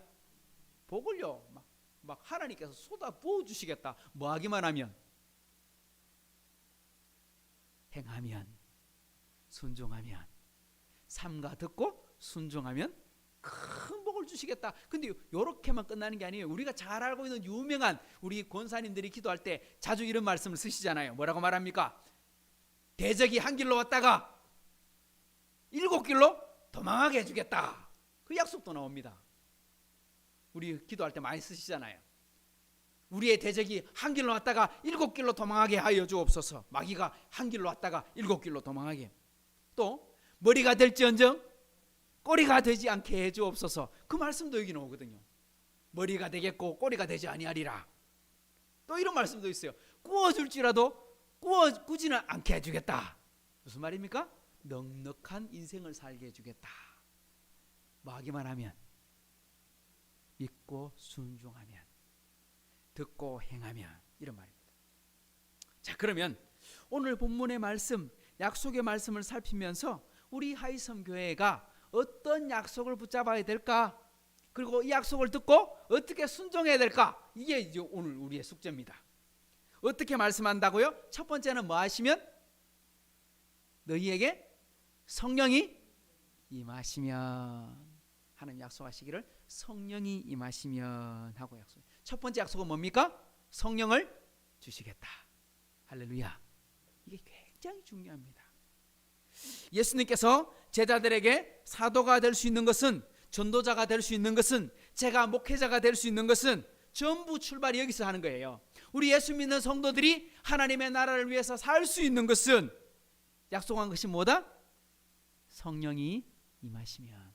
복을요 막 하나님께서 쏟아 부어주시겠다. 뭐 하기만 하면? 행하면, 순종하면, 삼가 듣고 순종하면 큰 복을 주시겠다. 근데 이렇게만 끝나는 게 아니에요. 우리가 잘 알고 있는 유명한 우리 권사님들이 기도할 때 자주 이런 말씀을 쓰시잖아요. 뭐라고 말합니까? 대적이 한 길로 왔다가 7길로 도망하게 해주겠다. 그 약속도 나옵니다. 우리 기도할 때 많이 쓰시잖아요. 우리의 대적이 한 길로 왔다가 7길로 도망하게 하여 주옵소서. 마귀가 한 길로 왔다가 7길로 도망하게. 또 머리가 될지언정 꼬리가 되지 않게 해 주옵소서. 그 말씀도 여기 나오거든요. 머리가 되겠고 꼬리가 되지 아니하리라. 또 이런 말씀도 있어요. 구워줄지라도 구지는 않게 해주겠다. 무슨 말입니까? 넉넉한 인생을 살게 해주겠다. 마귀만 하면, 믿고 순종하면, 듣고 행하면, 이런 말입니다. 자, 그러면 오늘 본문의 말씀, 약속의 말씀을 살피면서 우리 하이섬 교회가 어떤 약속을 붙잡아야 될까? 그리고 이 약속을 듣고 어떻게 순종해야 될까? 이게 이제 오늘 우리의 숙제입니다. 어떻게 말씀한다고요? 첫 번째는 뭐 하시면? 너희에게 성령이 임하시면, 하나님 약속하시기를 성령이 임하시면 하고 약속. 첫 번째 약속은 뭡니까? 성령을 주시겠다. 할렐루야. 이게 굉장히 중요합니다. 예수님께서 제자들에게 사도가 될 수 있는 것은, 전도자가 될 수 있는 것은, 제가 목회자가 될 수 있는 것은 전부 출발이 여기서 하는 거예요. 우리 예수 믿는 성도들이 하나님의 나라를 위해서 살 수 있는 것은, 약속한 것이 뭐다? 성령이 임하시면.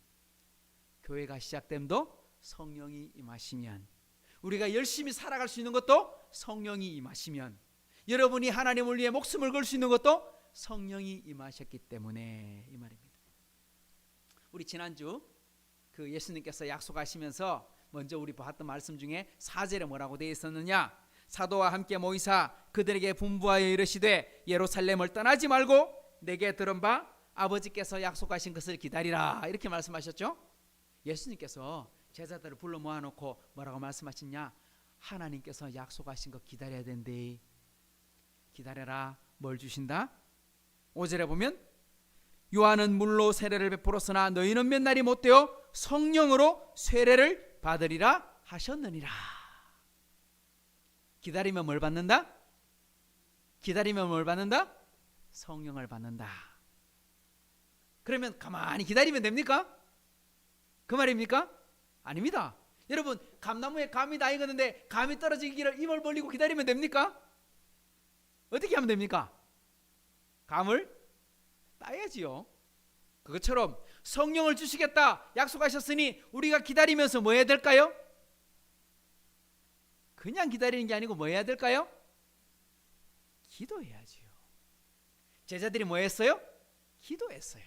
교회가 시작됨도 성령이 임하시면, 우리가 열심히 살아갈 수 있는 것도 성령이 임하시면, 여러분이 하나님을 위해 목숨을 걸 수 있는 것도 성령이 임하셨기 때문에, 이 말입니다. 우리 지난주 그 예수님께서 약속하시면서 먼저 우리 봤던 말씀 중에 4절에 뭐라고 되어 있었느냐? 사도와 함께 모이사 그들에게 분부하여 이르시되 예루살렘을 떠나지 말고 내게 들은 바 아버지께서 약속하신 것을 기다리라, 이렇게 말씀하셨죠. 예수님께서 제자들을 불러 모아놓고 뭐라고 말씀하셨냐? 하나님께서 약속하신 것 기다려야 된대. 기다려라. 뭘 주신다? 5절에 보면 요한은 물로 세례를 베풀었으나 너희는 몇 날이 못되어 성령으로 세례를 받으리라 하셨느니라. 기다리면 뭘 받는다? 기다리면 뭘 받는다? 성령을 받는다. 그러면 가만히 기다리면 됩니까? 그 말입니까? 아닙니다. 여러분, 감나무에 감이 다 익었는데 감이 떨어지기를 입을 벌리고 기다리면 됩니까? 어떻게 하면 됩니까? 감을 따야지요. 그것처럼 성령을 주시겠다 약속하셨으니 우리가 기다리면서 뭐 해야 될까요? 그냥 기다리는 게 아니고 뭐 해야 될까요? 기도해야지요. 제자들이 뭐 했어요? 기도했어요.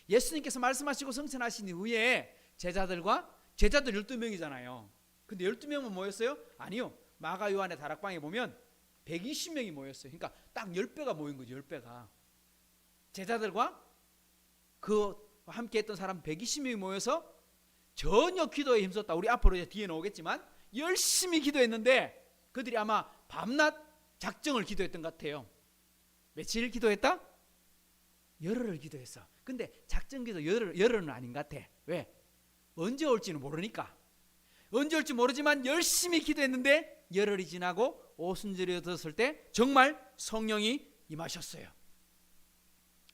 예수님께서 말씀하시고 성천하신 이후에 제자들 12명이잖아요. 근데 12명은 모였어요? 아니요. 마가 요한의 다락방에 보면 120명이 모였어요. 그러니까 딱 10배가 모인 거죠. 10배가. 제자들과 그 함께 했던 사람 120명이 모여서 전혀 기도에 힘썼다. 우리 앞으로 이제 뒤에 나오겠지만 열심히 기도했는데 그들이 아마 밤낮 작정을 기도했던 것 같아요. 며칠 기도했다? 열흘을 기도했어. 근데 작정 기도 열흘은 아닌 것 같아. 왜? 언제 올지는 모르니까. 언제 올지 모르지만 열심히 기도했는데 열흘이 지나고 오순절이 되었을 때 정말 성령이 임하셨어요.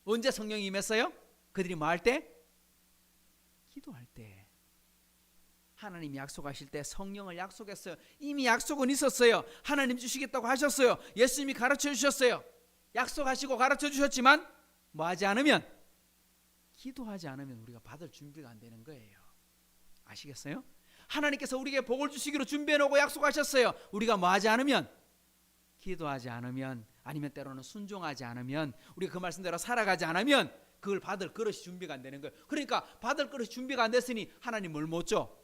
언제 성령이 임했어요? 그들이 뭐 할 때? 기도할 때. 하나님 약속하실 때 성령을 약속했어요. 이미 약속은 있었어요. 하나님 주시겠다고 하셨어요. 예수님이 가르쳐 주셨어요. 약속하시고 가르쳐 주셨지만 뭐 하지 않으면, 기도하지 않으면 우리가 받을 준비가 안 되는 거예요. 아시겠어요? 하나님께서 우리에게 복을 주시기로 준비해 놓고 약속하셨어요. 우리가 뭐 하지 않으면, 기도하지 않으면, 아니면 때로는 순종하지 않으면, 우리가 그 말씀대로 살아가지 않으면 그걸 받을 그릇이 준비가 안 되는 거예요. 그러니까 받을 그릇이 준비가 안 됐으니 하나님 뭘 못 줘?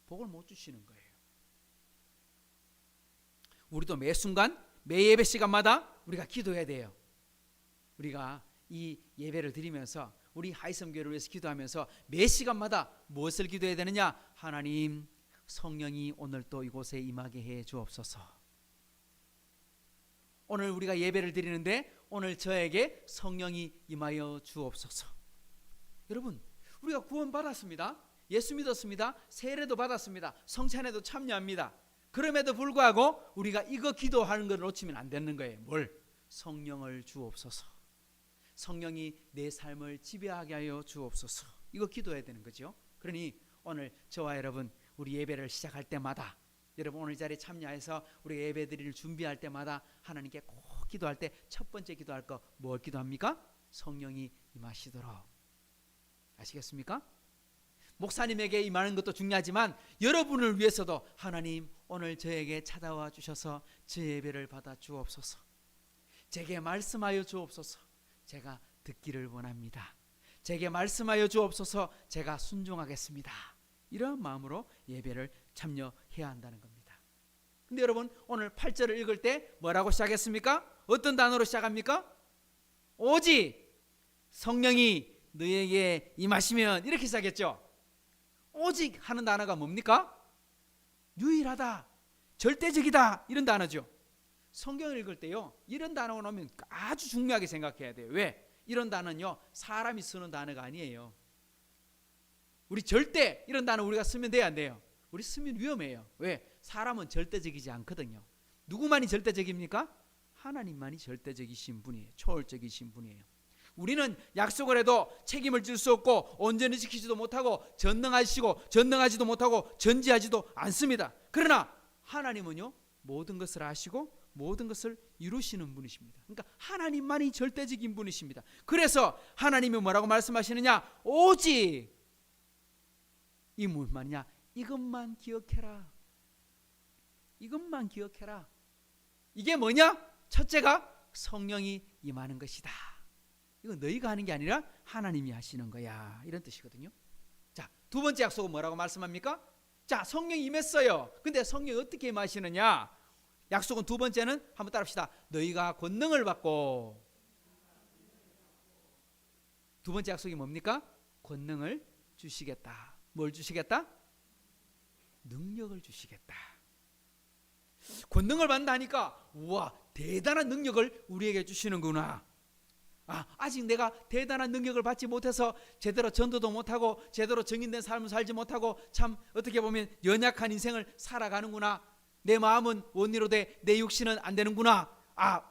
복을 못 주시는 거예요. 우리도 매 순간 매 예배 시간마다 우리가 기도해야 돼요. 우리가 이 예배를 드리면서 우리 하이섬 교회를 위해서 기도하면서 매 시간마다 무엇을 기도해야 되느냐? 하나님, 성령이 오늘 또 이곳에 임하게 해 주옵소서. 오늘 우리가 예배를 드리는데 오늘 저에게 성령이 임하여 주옵소서. 여러분, 우리가 구원 받았습니다. 예수 믿었습니다. 세례도 받았습니다. 성찬에도 참여합니다. 그럼에도 불구하고 우리가 이거 기도하는 걸 놓치면 안 되는 거예요. 뭘? 성령을 주옵소서. 성령이 내 삶을 지배하게 하여 주옵소서. 이거 기도해야 되는 거죠. 그러니 오늘 저와 여러분 우리 예배를 시작할 때마다 여러분 오늘 이 자리에 참여해서 우리가 예배드리를 준비할 때마다 하나님께 꼭 기도할 때 첫 번째 기도할 거 뭘 기도합니까? 성령이 임하시도록. 아시겠습니까? 목사님에게 임하는 것도 중요하지만 여러분을 위해서도 하나님 오늘 저에게 찾아와 주셔서 제 예배를 받아 주옵소서. 제게 말씀하여 주옵소서. 제가 듣기를 원합니다. 제게 말씀하여 주옵소서. 제가 순종하겠습니다. 이런 마음으로 예배를 참여해야 한다는 겁니다. 근데 여러분 오늘 8절을 읽을 때 뭐라고 시작했습니까? 어떤 단어로 시작합니까? 오직 성령이 너에게 임하시면 이렇게 시작했죠. 오직 하는 단어가 뭡니까? 유일하다, 절대적이다 이런 단어죠. 성경을 읽을 때요 이런 단어가 나오면 아주 중요하게 생각해야 돼요. 왜? 이런 단어는요 사람이 쓰는 단어가 아니에요. 우리 절대 이런 단어 우리가 쓰면 돼야 안 돼요? 우리 쓰면 위험해요. 왜? 사람은 절대적이지 않거든요. 누구만이 절대적입니까? 하나님만이 절대적이신 분이에요. 초월적이신 분이에요. 우리는 약속을 해도 책임을 질 수 없고 온전히 지키지도 못하고 전능하지도 못하고 전지하지도 않습니다. 그러나 하나님은요 모든 것을 아시고 모든 것을 이루시는 분이십니다. 그러니까 하나님만이 절대적인 분이십니다. 그래서 하나님이 뭐라고 말씀하시느냐? 오직 이 무슨 말이냐? 이것만 기억해라. 이것만 기억해라. 이게 뭐냐? 첫째가 성령이 임하는 것이다. 이건 너희가 하는 게 아니라 하나님이 하시는 거야. 이런 뜻이거든요. 자, 두 번째 약속은 뭐라고 말씀합니까? 자, 성령이 임했어요. 근데 성령이 어떻게 임하시느냐? 약속은 두 번째는 한번 따라합시다. 너희가 권능을 받고. 두 번째 약속이 뭡니까? 권능을 주시겠다. 뭘 주시겠다? 능력을 주시겠다. 권능을 받는다니까 우와 대단한 능력을 우리에게 주시는구나. 아직 내가 대단한 능력을 받지 못해서 제대로 전도도 못하고 제대로 정인된 삶을 살지 못하고 참 어떻게 보면 연약한 인생을 살아가는구나. 내 마음은 원리로 돼 내 육신은 안 되는구나.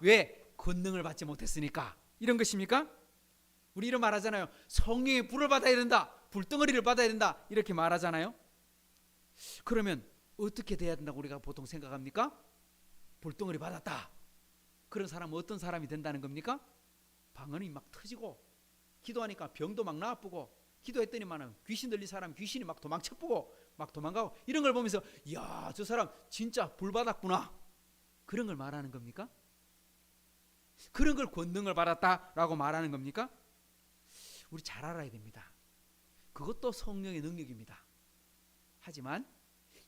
왜? 권능을 받지 못했으니까. 이런 것입니까? 우리 이런 말하잖아요. 성령의 불을 받아야 된다. 불덩어리를 받아야 된다. 이렇게 말하잖아요. 그러면 어떻게 돼야 된다고 우리가 보통 생각합니까? 불덩어리 받았다. 그런 사람은 어떤 사람이 된다는 겁니까? 방언이 막 터지고 기도하니까 병도 막 나아쁘고 기도했더니만은 귀신 들린 사람 귀신이 막 도망쳐보고 막 도망가고 이런 걸 보면서 이야 저 사람 진짜 불 받았구나. 그런 걸 말하는 겁니까? 그런 걸 권능을 받았다라고 말하는 겁니까? 우리 잘 알아야 됩니다. 그것도 성령의 능력입니다. 하지만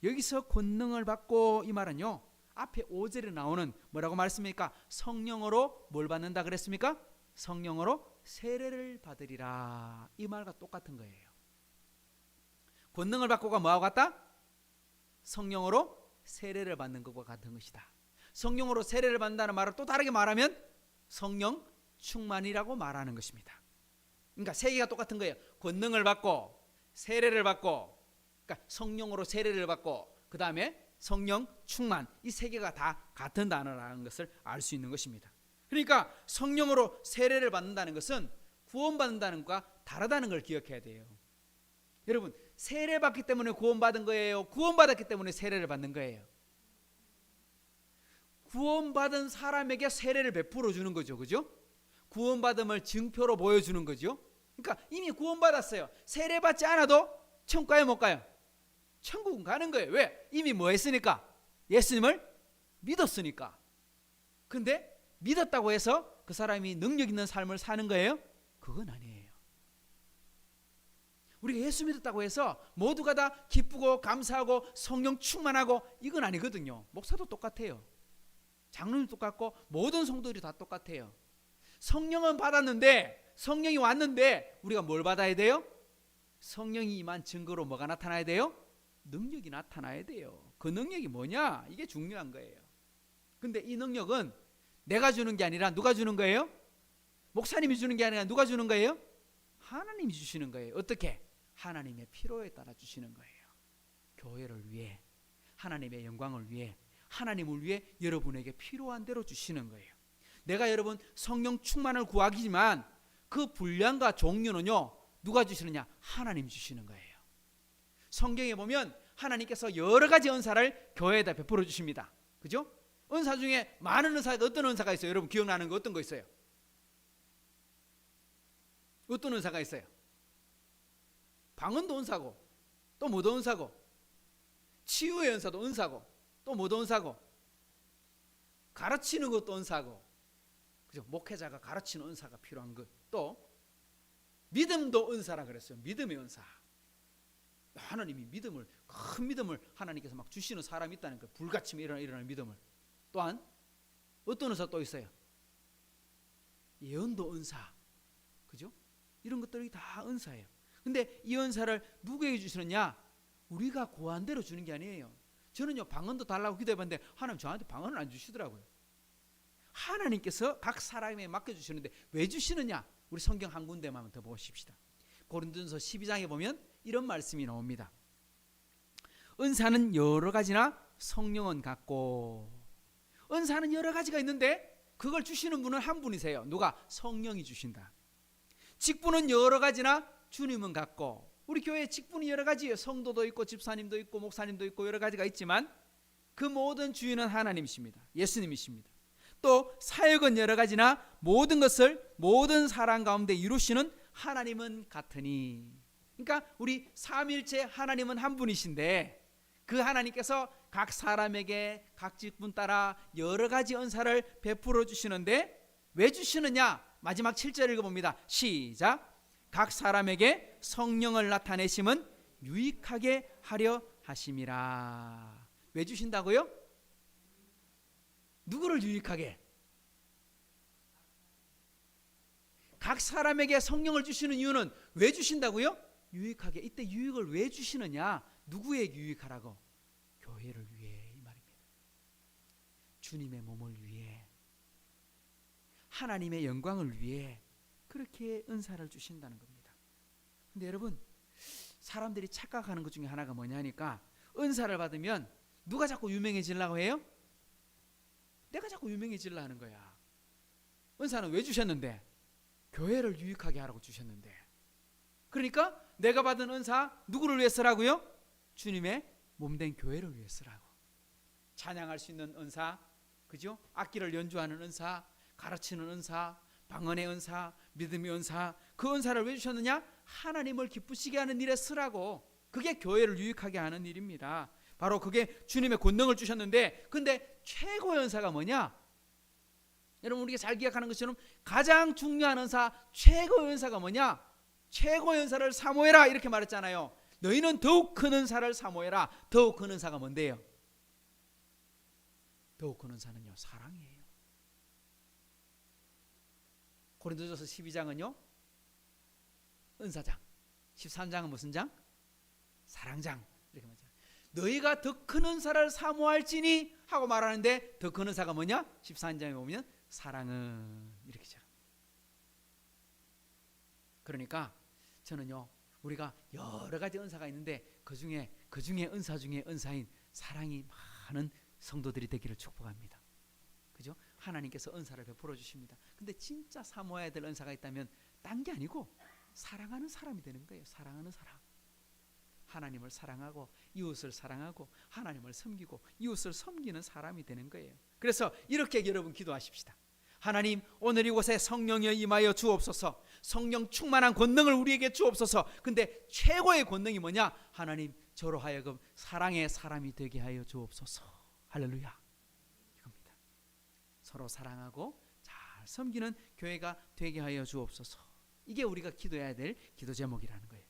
여기서 권능을 받고 이 말은요 앞에 5절에 나오는 뭐라고 말했습니까? 성령으로 뭘 받는다 그랬습니까? 성령으로 세례를 받으리라. 이 말과 똑같은 거예요. 권능을 받고가 뭐하고 같다? 성령으로 세례를 받는 것과 같은 것이다. 성령으로 세례를 받는다는 말을 또 다르게 말하면 성령 충만이라고 말하는 것입니다. 그러니까 세 개가 똑같은 거예요. 권능을 받고 세례를 받고 그러니까 성령으로 세례를 받고 그 다음에 성령 충만 이 세 개가 다 같은 단어라는 것을 알 수 있는 것입니다. 그러니까 성령으로 세례를 받는다는 것은 구원받는다는 것과 다르다는 걸 기억해야 돼요. 여러분 세례받기 때문에 구원받은 거예요? 구원받았기 때문에 세례를 받는 거예요? 구원받은 사람에게 세례를 베풀어 주는 거죠. 그죠? 구원받음을 증표로 보여주는 거죠. 그러니까 이미 구원받았어요. 세례받지 않아도 천국 가요 못 가요? 천국은 가는 거예요. 왜? 이미 뭐 했으니까? 예수님을 믿었으니까. 근데 믿었다고 해서 그 사람이 능력 있는 삶을 사는 거예요? 그건 아니에요. 우리가 예수 믿었다고 해서 모두가 다 기쁘고 감사하고 성령 충만하고 이건 아니거든요. 목사도 똑같아요. 장로님도 똑같고 모든 성도들이 다 똑같아요. 성령은 받았는데 성령이 왔는데 우리가 뭘 받아야 돼요? 성령이 임한 증거로 뭐가 나타나야 돼요? 능력이 나타나야 돼요. 그 능력이 뭐냐? 이게 중요한 거예요. 근데 이 능력은 내가 주는 게 아니라 누가 주는 거예요? 목사님이 주는 게 아니라 누가 주는 거예요? 하나님이 주시는 거예요. 어떻게? 하나님의 필요에 따라 주시는 거예요. 교회를 위해 하나님의 영광을 위해 하나님을 위해 여러분에게 필요한 대로 주시는 거예요. 내가 여러분 성령 충만을 구하기지만 그 분량과 종류는요 누가 주시느냐? 하나님 주시는 거예요. 성경에 보면 하나님께서 여러 가지 은사를 교회에다 베풀어 주십니다. 그죠? 은사 중에 많은 은사가 어떤 은사가 있어요? 여러분 기억나는 거 어떤 거 있어요? 어떤 은사가 있어요? 방언도 은사고 또 뭐도 은사고 치유의 은사도 은사고 또 뭐도 은사고 가르치는 것도 은사고 그죠? 목회자가 가르치는 은사가 필요한 것 또 믿음도 은사라 그랬어요. 믿음의 은사. 하나님이 믿음을 큰 믿음을 하나님께서 막 주시는 사람이 있다는 거예요. 불같이 일어나는 믿음을. 또한 어떤 은사 또 있어요? 예언도 은사. 그죠? 이런 것들이 다 은사예요. 근데 이 은사를 누구에게 주시느냐? 우리가 구한 대로 주는 게 아니에요. 저는요 방언도 달라고 기도해봤는데 하나님 저한테 방언을 안 주시더라고요. 하나님께서 각 사람에게 맡겨주시는데 왜 주시느냐? 우리 성경 한 군데만 더 보십시다. 고린도전서 12장에 보면 이런 말씀이 나옵니다. 은사는 여러 가지나 성령은 같고. 은사는 여러 가지가 있는데 그걸 주시는 분은 한 분이세요. 누가? 성령이 주신다. 직분은 여러 가지나 주님은 같고. 우리 교회에 직분이 여러 가지예요. 성도도 있고 집사님도 있고 목사님도 있고 여러 가지가 있지만 그 모든 주인은 하나님이십니다. 예수님이십니다. 또 사역은 여러 가지나 모든 것을 모든 사람 가운데 이루시는 하나님은 같으니. 그러니까 우리 삼일체 하나님은 한 분이신데 그 하나님께서 각 사람에게 각 직분 따라 여러 가지 은사를 베풀어 주시는데 왜 주시느냐? 마지막 7절 읽어봅니다. 시작. 각 사람에게 성령을 나타내심은 유익하게 하려 하심이라. 왜 주신다고요? 누구를 유익하게? 각 사람에게 성령을 주시는 이유는 왜 주신다고요? 유익하게. 이때 유익을 왜 주시느냐? 누구에게 유익하라고? 교회를 위해 이 말입니다. 주님의 몸을 위해 하나님의 영광을 위해 그렇게 은사를 주신다는 겁니다. 근데 여러분 사람들이 착각하는 것 중에 하나가 뭐냐니까 은사를 받으면 누가 자꾸 유명해지려고 해요? 내가 자꾸 유명해지려 하는 거야. 은사는 왜 주셨는데? 교회를 유익하게 하라고 주셨는데. 그러니까 내가 받은 은사 누구를 위해 쓰라고요? 주님의 몸된 교회를 위해 쓰라고. 찬양할 수 있는 은사, 그죠? 악기를 연주하는 은사, 가르치는 은사, 방언의 은사, 믿음의 은사. 그 은사를 왜 주셨느냐? 하나님을 기쁘시게 하는 일에 쓰라고. 그게 교회를 유익하게 하는 일입니다. 바로 그게 주님의 권능을 주셨는데, 근데 최고의 은사가 뭐냐? 여러분 우리가 잘 기억하는 것처럼 가장 중요한 은사, 최고의 은사가 뭐냐? 최고의 은사를 사모해라 이렇게 말했잖아요. 너희는 더욱 큰 은사를 사모해라. 더욱 큰 은사가 뭔데요? 더욱 큰 은사는요 사랑이에요. 고린도전서 12장은요 은사장, 13장은 무슨 장? 사랑장 이렇게 말하잖아요. 너희가 더 큰 은사를 사모할지니 하고 말하는데 더 큰 은사가 뭐냐? 13장에 보면 사랑은 이렇게 시작합니다. 그러니까 저는요 우리가 여러 가지 은사가 있는데 그 중에 은사 중에 은사인 사랑이 많은 성도들이 되기를 축복합니다. 그죠? 하나님께서 은사를 베풀어 주십니다. 근데 진짜 사모해야 될 은사가 있다면 딴 게 아니고 사랑하는 사람이 되는 거예요. 사랑하는 사람. 하나님을 사랑하고 이웃을 사랑하고 하나님을 섬기고 이웃을 섬기는 사람이 되는 거예요. 그래서 이렇게 여러분 기도하십시다. 하나님 오늘 이곳에 성령이 임하여 주옵소서. 성령 충만한 권능을 우리에게 주옵소서. 근데 최고의 권능이 뭐냐? 하나님 저로 하여금 사랑의 사람이 되게 하여 주옵소서. 할렐루야. 이겁니다. 서로 사랑하고 잘 섬기는 교회가 되게 하여 주옵소서. 이게 우리가 기도해야 될 기도 제목이라는 거예요.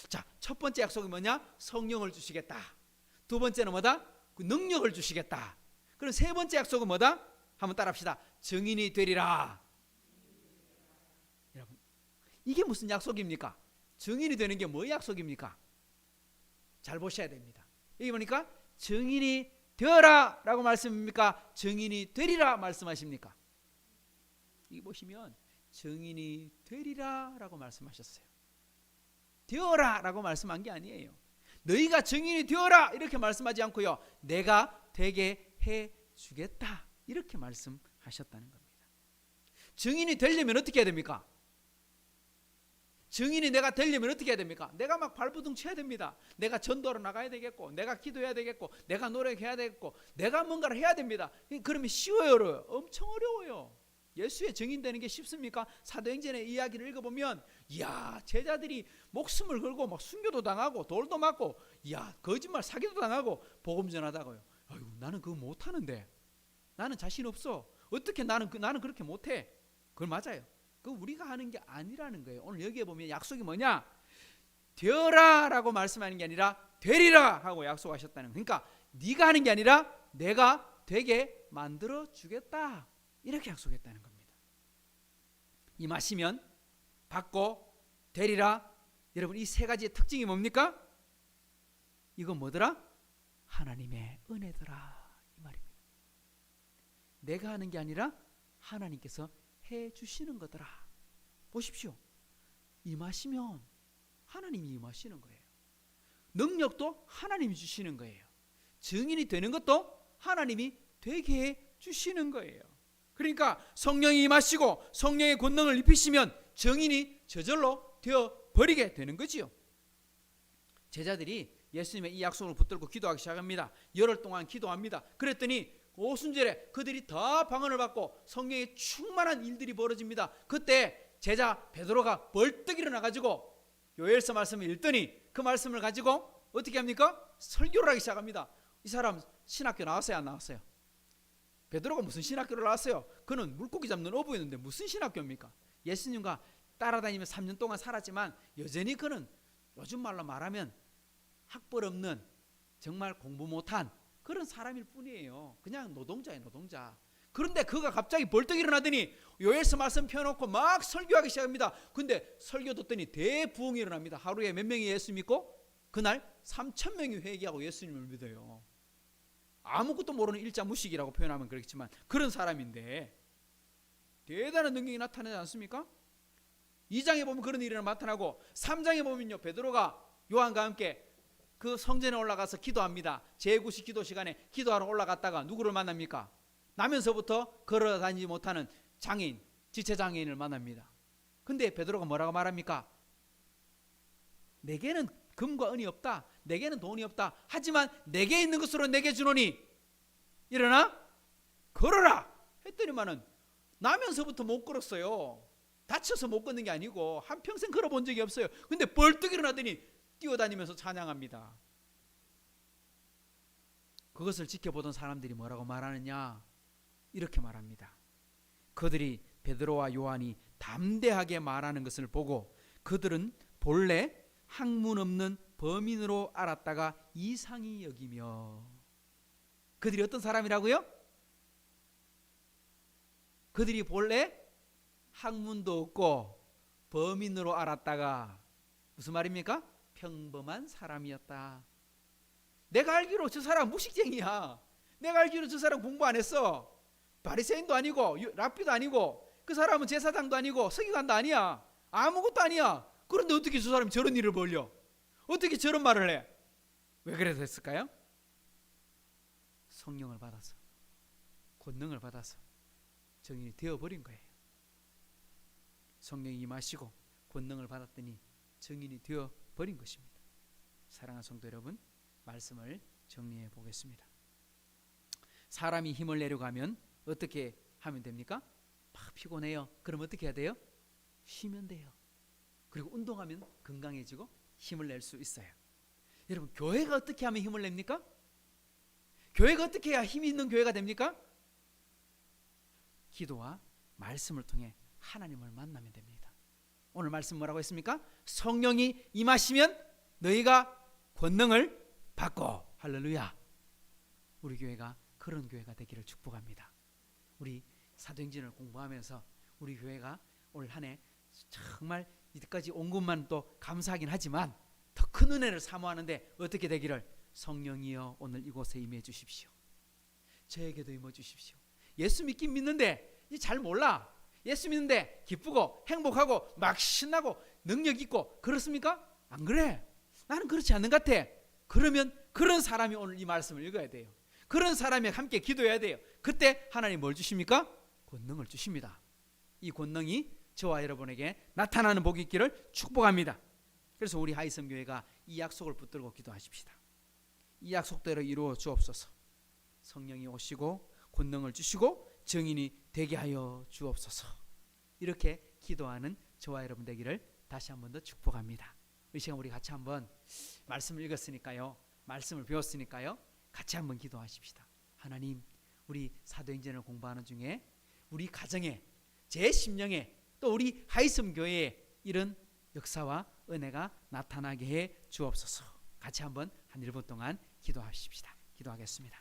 자, 첫 번째 약속이 뭐냐? 성령을 주시겠다. 두 번째는 뭐다? 그 능력을 주시겠다. 그럼 세 번째 약속은 뭐다? 한번 따라합시다. 증인이 되리라. 여러분, 이게 무슨 약속입니까? 증인이 되는 게 뭐 약속입니까? 잘 보셔야 됩니다. 여기 보니까 증인이 되어라 라고 말씀입니까? 증인이 되리라 말씀하십니까? 여기 보시면 증인이 되리라 라고 말씀하셨어요. 되어라 라고 말씀한 게 아니에요. 너희가 증인이 되어라 이렇게 말씀하지 않고요, 내가 되게 해주겠다 이렇게 말씀하셨다는 겁니다. 증인이 되려면 어떻게 해야 됩니까? 증인이 내가 되려면 어떻게 해야 됩니까? 내가 막 발버둥 쳐야 됩니다. 내가 전도로 나가야 되겠고, 내가 기도해야 되겠고, 내가 노력해야 되겠고, 내가 뭔가를 해야 됩니다. 그러면 쉬워요, 어려워요? 엄청 어려워요. 예수의 증인 되는 게 쉽습니까? 사도행전의 이야기를 읽어보면 이야, 제자들이 목숨을 걸고 막 순교도 당하고 돌도 맞고, 이야, 거짓말 사기도 당하고 복음 전하다고요. 아이고, 나는 그거 못하는데, 나는 자신 없어. 어떻게 나는 그렇게 못해? 그건 맞아요. 그 우리가 하는 게 아니라는 거예요. 오늘 여기에 보면 약속이 뭐냐? 되어라 라고 말씀하는 게 아니라 되리라 하고 약속하셨다는 거예요. 그러니까 네가 하는 게 아니라 내가 되게 만들어 주겠다, 이렇게 약속했다는 겁니다. 임하시면, 받고, 되리라. 여러분, 이 세 가지의 특징이 뭡니까? 이건 뭐더라? 하나님의 은혜더라, 이 말입니다. 내가 하는 게 아니라 하나님께서 해 주시는 거더라. 보십시오. 임하시면 하나님이 임하시는 거예요. 능력도 하나님이 주시는 거예요. 증인이 되는 것도 하나님이 되게 해 주시는 거예요. 그러니까 성령이 임하시고 성령의 권능을 입히시면 증인이 저절로 되어 버리게 되는 거지요. 제자들이 예수님의 이 약속을 붙들고 기도하기 시작합니다. 열흘 동안 기도합니다. 그랬더니 오순절에 그들이 다 방언을 받고 성령의 충만한 일들이 벌어집니다. 그때 제자 베드로가 벌떡 일어나가지고 요엘서 말씀을 읽더니 그 말씀을 가지고 어떻게 합니까? 설교를 하기 시작합니다. 이 사람 신학교 나왔어요, 안 나왔어요? 베드로가 무슨 신학교를 나왔어요? 그는 물고기 잡는 어부였는데 무슨 신학교입니까? 예수님과 따라다니며 3년 동안 살았지만 여전히 그는 요즘 말로 말하면 학벌 없는, 정말 공부 못한 그런 사람일 뿐이에요. 그냥 노동자예요, 노동자. 그런데 그가 갑자기 벌떡 일어나더니 요엘서 말씀 펴놓고 막 설교하기 시작합니다. 근데 설교 듣더니 대부흥이 일어납니다. 하루에 몇 명이 예수 믿고? 그날 3,000명이 회개하고 예수님을 믿어요. 아무것도 모르는 일자무식이라고 표현하면 그렇겠지만 그런 사람인데 대단한 능력이 나타나지 않습니까? 2장에 보면 그런 일이 나타나고 3장에 보면요, 베드로가 요한과 함께 그 성전에 올라가서 기도합니다. 제9시 기도 시간에 기도하러 올라갔다가 누구를 만납니까? 나면서부터 걸어다니지 못하는 장애인, 지체장애인을 만납니다. 근데 베드로가 뭐라고 말합니까? 내게는 금과 은이 없다, 내게는 돈이 없다. 하지만 내게 있는 것으로 내게 주노니 일어나 걸어라 했더니만은 나면서부터 못 걸었어요. 다쳐서 못 걷는 게 아니고 한평생 걸어본 적이 없어요. 근데 벌떡 일어나더니 뛰어다니면서 찬양합니다. 그것을 지켜보던 사람들이 뭐라고 말하느냐? 이렇게 말합니다. 그들이 베드로와 요한이 담대하게 말하는 것을 보고 그들은 본래 학문 없는 범인으로 알았다가 이상히 여기며. 그들이 어떤 사람이라고요? 그들이 본래 학문도 없고 범인으로 알았다가 무슨 말입니까? 평범한 사람이었다. 내가 알기로 저 사람 무식쟁이야. 내가 알기로 저 사람 공부 안 했어. 바리새인도 아니고 랍비도 아니고 그 사람은 제사장도 아니고 서기관도 아니야. 아무것도 아니야. 그런데 어떻게 저 사람이 저런 일을 벌려? 어떻게 저런 말을 해? 왜 그래서 했을까요? 성령을 받아서, 권능을 받아서 증인이 되어버린 거예요. 성령이 임하시고 권능을 받았더니 증인이 되어버린 것입니다. 사랑하는 성도 여러분, 말씀을 정리해 보겠습니다. 사람이 힘을 내려고 하면 어떻게 하면 됩니까? 막 피곤해요. 그럼 어떻게 해야 돼요? 쉬면 돼요. 그리고 운동하면 건강해지고 힘을 낼 수 있어요. 여러분, 교회가 어떻게 하면 힘을 냅니까? 교회가 어떻게 해야 힘이 있는 교회가 됩니까? 기도와 말씀을 통해 하나님을 만나면 됩니다. 오늘 말씀 뭐라고 했습니까? 성령이 임하시면 너희가 권능을 받고. 할렐루야. 우리 교회가 그런 교회가 되기를 축복합니다. 우리 사도행전을 공부하면서 우리 교회가 올 한 해 정말 이때까지 온 것만 또 감사하긴 하지만 더 큰 은혜를 사모하는데 어떻게 되기를, 성령이여 오늘 이곳에 임해 주십시오. 저에게도 임해 주십시오. 예수 믿긴 믿는데 잘 몰라. 예수 믿는데 기쁘고 행복하고 막 신나고 능력 있고 그렇습니까? 안 그래. 나는 그렇지 않는 것 같아. 그러면 그런 사람이 오늘 이 말씀을 읽어야 돼요. 그런 사람이 함께 기도해야 돼요. 그때 하나님 뭘 주십니까? 권능을 주십니다. 이 권능이 저와 여러분에게 나타나는 복이 있기를 축복합니다. 그래서 우리 하이섬교회가 이 약속을 붙들고 기도하십시다. 이 약속대로 이루어 주옵소서. 성령이 오시고 권능을 주시고 증인이 되게 하여 주옵소서. 이렇게 기도하는 저와 여러분 되기를 다시 한 번 더 축복합니다. 이 시간 우리 같이 한번 말씀을 읽었으니까요, 말씀을 배웠으니까요, 같이 한번 기도하십시다. 하나님, 우리 사도행전을 공부하는 중에 우리 가정에, 제 심령에, 또 우리 하이섬교회에 이런 역사와 은혜가 나타나게 해 주옵소서. 같이 한번 한 1분 동안 기도하십시다. 기도하겠습니다.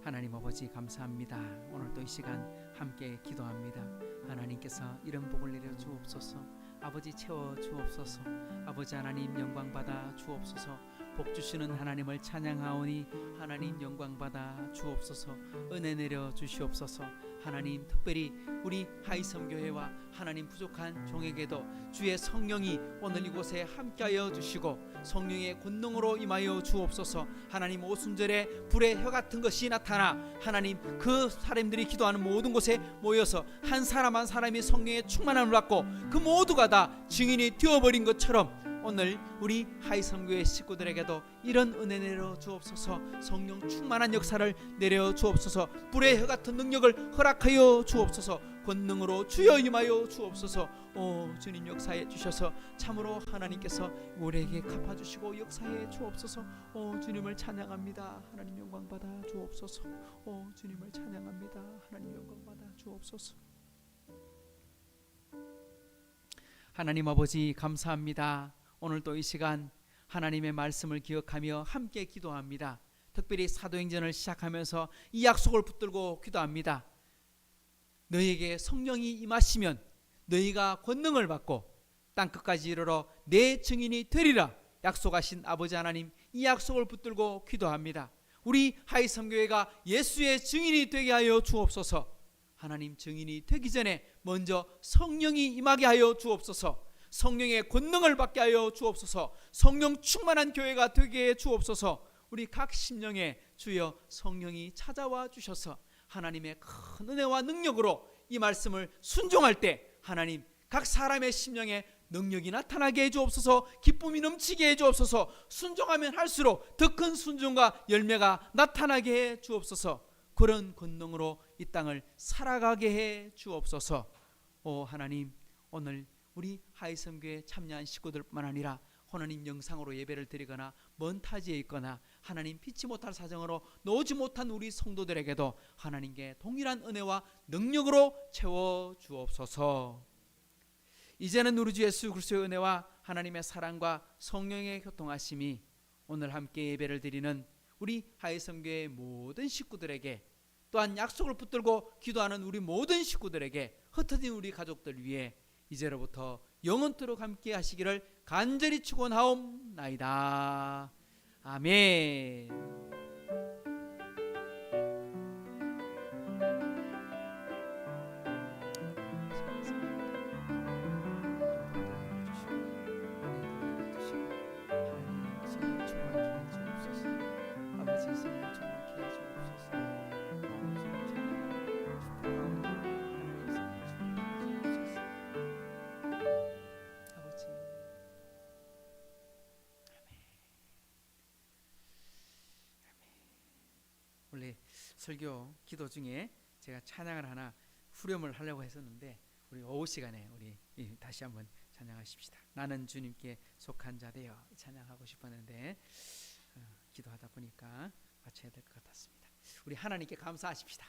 하나님 아버지 감사합니다. 오늘 또 이 시간 함께 기도합니다. 하나님께서 이런 복을 내려 주옵소서. 아버지 채워 주옵소서. 아버지 하나님 영광 받아 주옵소서. 복 주시는 하나님을 찬양하오니 하나님 영광 받아 주옵소서. 은혜 내려 주시옵소서. 하나님 특별히 우리 하이섬교회와 하나님 부족한 종에게도 주의 성령이 오늘 이곳에 함께하여 주시고 성령의 권능으로 임하여 주옵소서. 하나님 오순절에 불의 혀 같은 것이 나타나 하나님 그 사람들이 기도하는 모든 곳에 모여서 한 사람 한 사람이 성령의 충만함을 받고 그 모두가 다 증인이 되어버린 것처럼 오늘 우리 하이섬교회 식구들에게도 이런 은혜 내려 주옵소서. 성령 충만한 역사를 내려 주옵소서. 불의 혀 같은 능력을 허락하여 주옵소서. 권능으로 주여 임하여 주옵소서. 오 주님 역사해 주셔서 참으로 하나님께서 우리에게 갚아주시고 역사해 주옵소서. 오 주님을 찬양합니다. 하나님 영광 받아 주옵소서. 오 주님을 찬양합니다. 하나님 영광 받아 주옵소서. 하나님 아버지 감사합니다. 오늘 또 이 시간 하나님의 말씀을 기억하며 함께 기도합니다. 특별히 사도행전을 시작하면서 이 약속을 붙들고 기도합니다. 너희에게 성령이 임하시면 너희가 권능을 받고 땅끝까지 이르러 내 증인이 되리라 약속하신 아버지 하나님, 이 약속을 붙들고 기도합니다. 우리 하이섬교회가 예수의 증인이 되게 하여 주옵소서. 하나님 증인이 되기 전에 먼저 성령이 임하게 하여 주옵소서. 성령의 권능을 받게 하여 주옵소서. 성령 충만한 교회가 되게 해 주옵소서. 우리 각 심령에 주여 성령이 찾아와 주셔서 하나님의 큰 은혜와 능력으로 이 말씀을 순종할 때 하나님 각 사람의 심령에 능력이 나타나게 해 주옵소서. 기쁨이 넘치게 해 주옵소서. 순종하면 할수록 더 큰 순종과 열매가 나타나게 해 주옵소서. 그런 권능으로 이 땅을 살아가게 해 주옵소서. 오 하나님, 오늘 우리 하이섬교회 참여한 식구들뿐만 아니라 하나님 영상으로 예배를 드리거나 먼 타지에 있거나 하나님 피치 못할 사정으로 나오지 못한 우리 성도들에게도 하나님께 동일한 은혜와 능력으로 채워 주옵소서. 이제는 우리 주 예수 그리스도의 은혜와 하나님의 사랑과 성령의 교통하심이 오늘 함께 예배를 드리는 우리 하이섬교회 모든 식구들에게, 또한 약속을 붙들고 기도하는 우리 모든 식구들에게, 흩어진 우리 가족들 위해 이제로부터 영원토록 함께 하시기를 간절히 축원하옵나이다. 아멘. 원래 설교 기도 중에 제가 찬양을 하나 후렴을 하려고 했었는데 우리 오후 시간에 우리 다시 한번 찬양하십시다. 나는 주님께 속한 자 되어 찬양하고 싶었는데 기도하다 보니까 맞춰야 될 것 같았습니다. 우리 하나님께 감사하십시다.